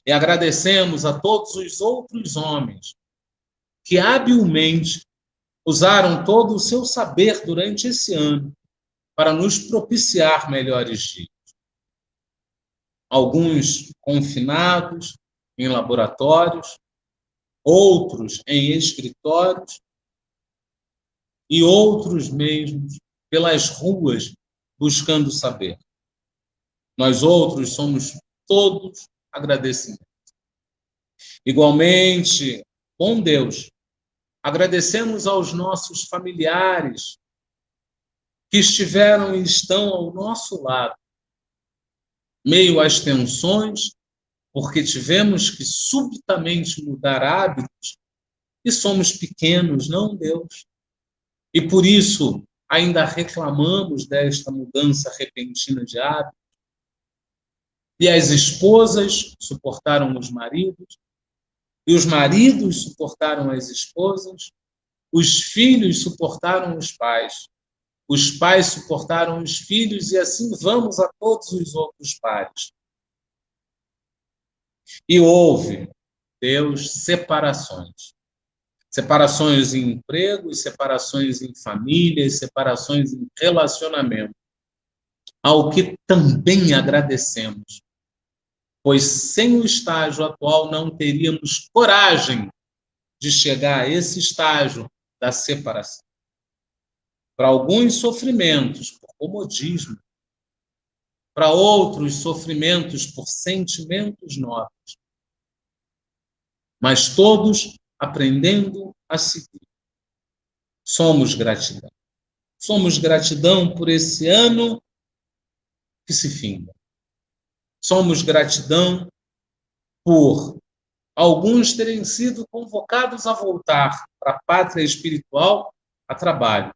[SPEAKER 1] E agradecemos a todos os outros homens que habilmente usaram todo o seu saber durante esse ano para nos propiciar melhores dias. Alguns confinados em laboratórios, outros em escritórios e outros mesmos pelas ruas buscando saber. Nós outros somos todos agradecimentos. Igualmente, bom Deus, agradecemos aos nossos familiares que estiveram e estão ao nosso lado, meio às tensões, porque tivemos que subitamente mudar hábitos e somos pequenos, não Deus. E por isso ainda reclamamos desta mudança repentina de hábitos. E as esposas suportaram os maridos, e os maridos suportaram as esposas, os filhos suportaram os pais suportaram os filhos, e assim vamos a todos os outros pares. E houve, Deus, separações. Separações em emprego, separações em família, separações em relacionamento. Ao que também agradecemos, pois sem o estágio atual não teríamos coragem de chegar a esse estágio da separação. Para alguns sofrimentos por comodismo, para outros sofrimentos por sentimentos nobres, mas todos aprendendo a seguir. Somos gratidão. Somos gratidão por esse ano que se finda. Somos gratidão por alguns terem sido convocados a voltar para a pátria espiritual a trabalho.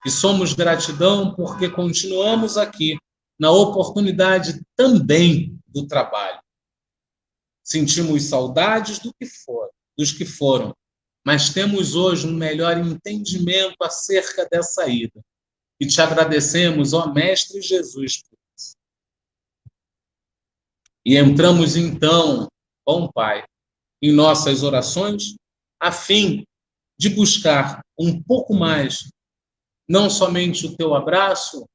[SPEAKER 1] E somos gratidão porque continuamos aqui na oportunidade também do trabalho. Sentimos saudades dos que foram, mas temos hoje um melhor entendimento acerca dessa ida. E te agradecemos, ó Mestre Jesus, por isso. E entramos então, bom Pai, em nossas orações, a fim de buscar um pouco mais, não somente o teu abraço,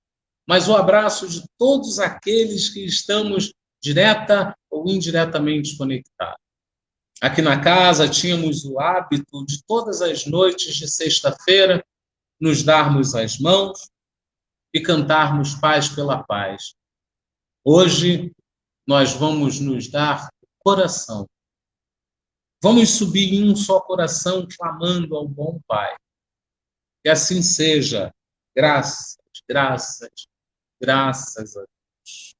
[SPEAKER 1] mas o abraço de todos aqueles que estamos direta ou indiretamente conectados. Aqui na casa tínhamos o hábito de todas as noites de sexta-feira nos darmos as mãos e cantarmos Paz pela Paz. Hoje nós vamos nos dar o coração. Vamos subir em um só coração clamando ao bom Pai. Que assim seja. Graças, graças, graças a Deus.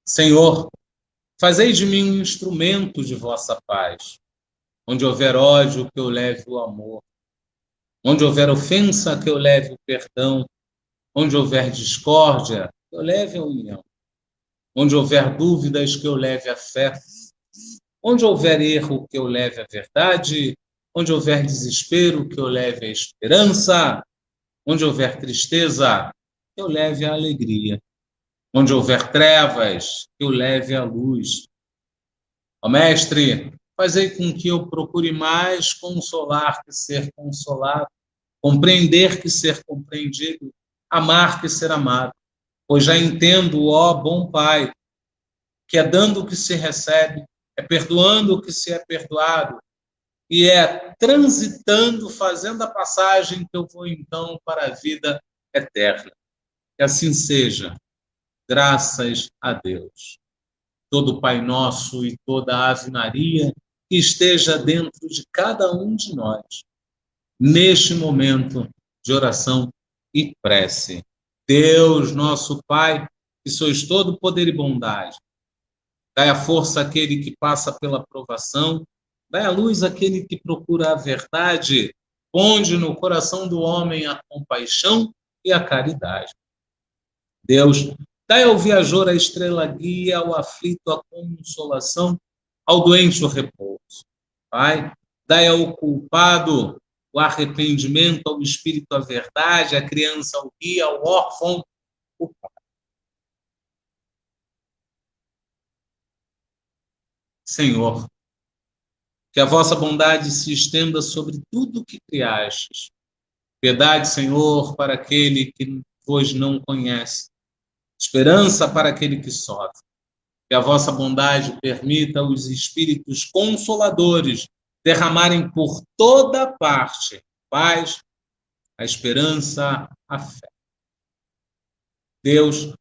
[SPEAKER 1] Senhor, fazei de mim um instrumento de vossa paz. Onde houver ódio, que eu leve o amor. Onde houver ofensa, que eu leve o perdão. Onde houver discórdia, que eu leve a união. Onde houver dúvidas, que eu leve a fé. Onde houver erro, que eu leve a verdade. Onde houver desespero, que eu leve a esperança. Onde houver tristeza, que eu leve a alegria. Onde houver trevas, que eu leve a luz. Ó Mestre, fazei com que eu procure mais consolar que ser consolado, compreender que ser compreendido, amar que ser amado. Pois já entendo, ó bom Pai, que é dando o que se recebe, é perdoando o que se é perdoado, e é transitando, fazendo a passagem que eu vou então para a vida eterna. Que assim seja, graças a Deus. Todo Pai Nosso e toda a Ave Maria que esteja dentro de cada um de nós, neste momento de oração e prece. Deus, nosso Pai, que sois todo poder e bondade, dai a força àquele que passa pela provação, dai a luz àquele que procura a verdade, ponde no coração do homem a compaixão e a caridade. Deus, dai ao viajor a estrela guia, ao aflito a consolação, ao doente o repouso. Pai, dai ao culpado o arrependimento, ao espírito a verdade, à criança o guia, ao órfão o pai. Senhor, que a vossa bondade se estenda sobre tudo o que criastes. Piedade, Senhor, para aquele que vos não conhece. Esperança para aquele que sofre. Que a vossa bondade permita os espíritos consoladores derramarem por toda parte paz, a esperança, a fé. Deus,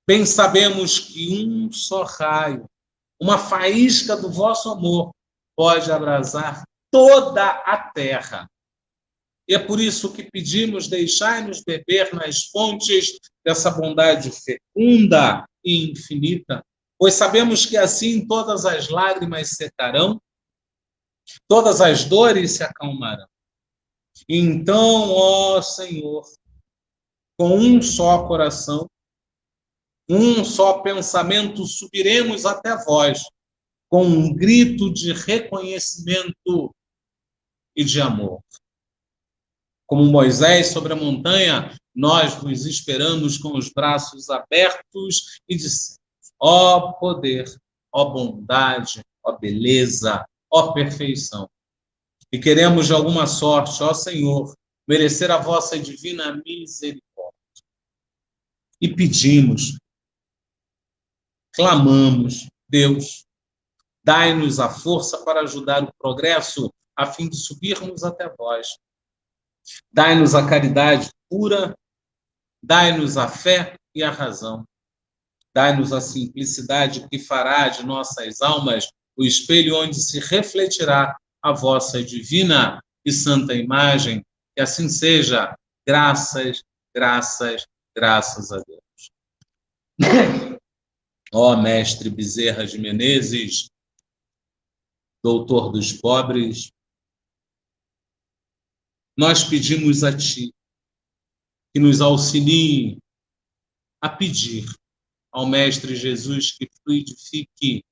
[SPEAKER 1] bem sabemos que um só raio, uma faísca do vosso amor pode abrasar toda a terra. E é por isso que pedimos, deixai-nos beber nas fontes dessa bondade fecunda e infinita, pois sabemos que assim todas as lágrimas secarão, todas as dores se acalmarão. Então, ó Senhor, com um só coração, um só pensamento, subiremos até vós, com um grito de reconhecimento e de amor. Como Moisés sobre a montanha, nós vos esperamos com os braços abertos e dissemos: ó poder, ó bondade, ó beleza, ó perfeição. E queremos de alguma sorte, ó Senhor, merecer a vossa divina misericórdia. E pedimos, clamamos, Deus, dai-nos a força para ajudar o progresso, a fim de subirmos até vós. Dai-nos a caridade pura, dai-nos a fé e a razão. Dai-nos a simplicidade que fará de nossas almas o espelho onde se refletirá a vossa divina e santa imagem. Que assim seja. Graças, graças, graças a Deus. Ó Mestre Bezerra de Menezes, doutor dos pobres, nós pedimos a Ti que nos auxilie a pedir ao Mestre Jesus que fluidifique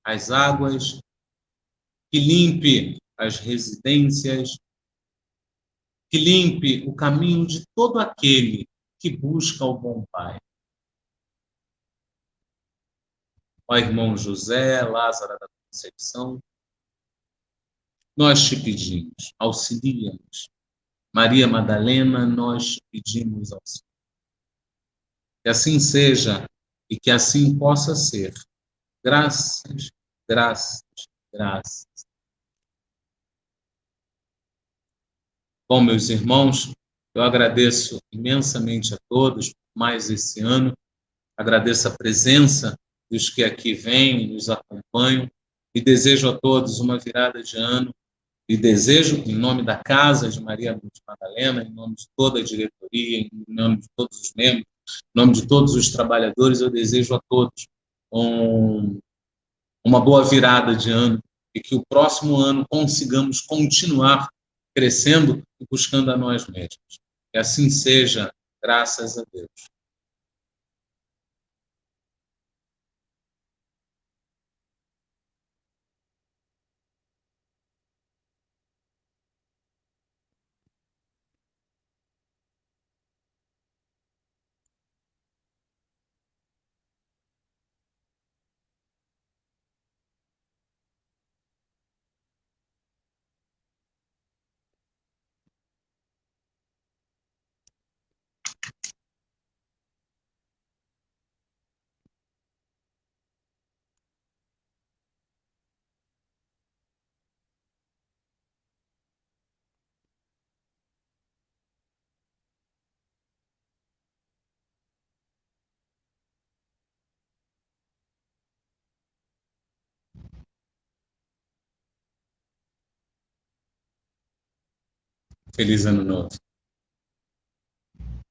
[SPEAKER 1] as águas, que limpe as residências, que limpe o caminho de todo aquele que busca o bom Pai. Ó irmão José, Lázaro da Conceição, nós te pedimos, auxilia-nos. Maria Madalena, nós te pedimos auxílio. Que assim seja e que assim possa ser. Graças, graças, graças. Bom, meus irmãos, eu agradeço imensamente a todos por mais esse ano. Agradeço a presença dos que aqui vêm, nos acompanham, e desejo a todos uma virada de ano. E desejo, em nome da Casa de Maria de Madalena, em nome de toda a diretoria, em nome de todos os membros, Em nome de todos os trabalhadores, eu desejo a todos um, uma boa virada de ano e que o próximo ano consigamos continuar crescendo e buscando a nós mesmos. Que assim seja, graças a Deus. Feliz ano novo.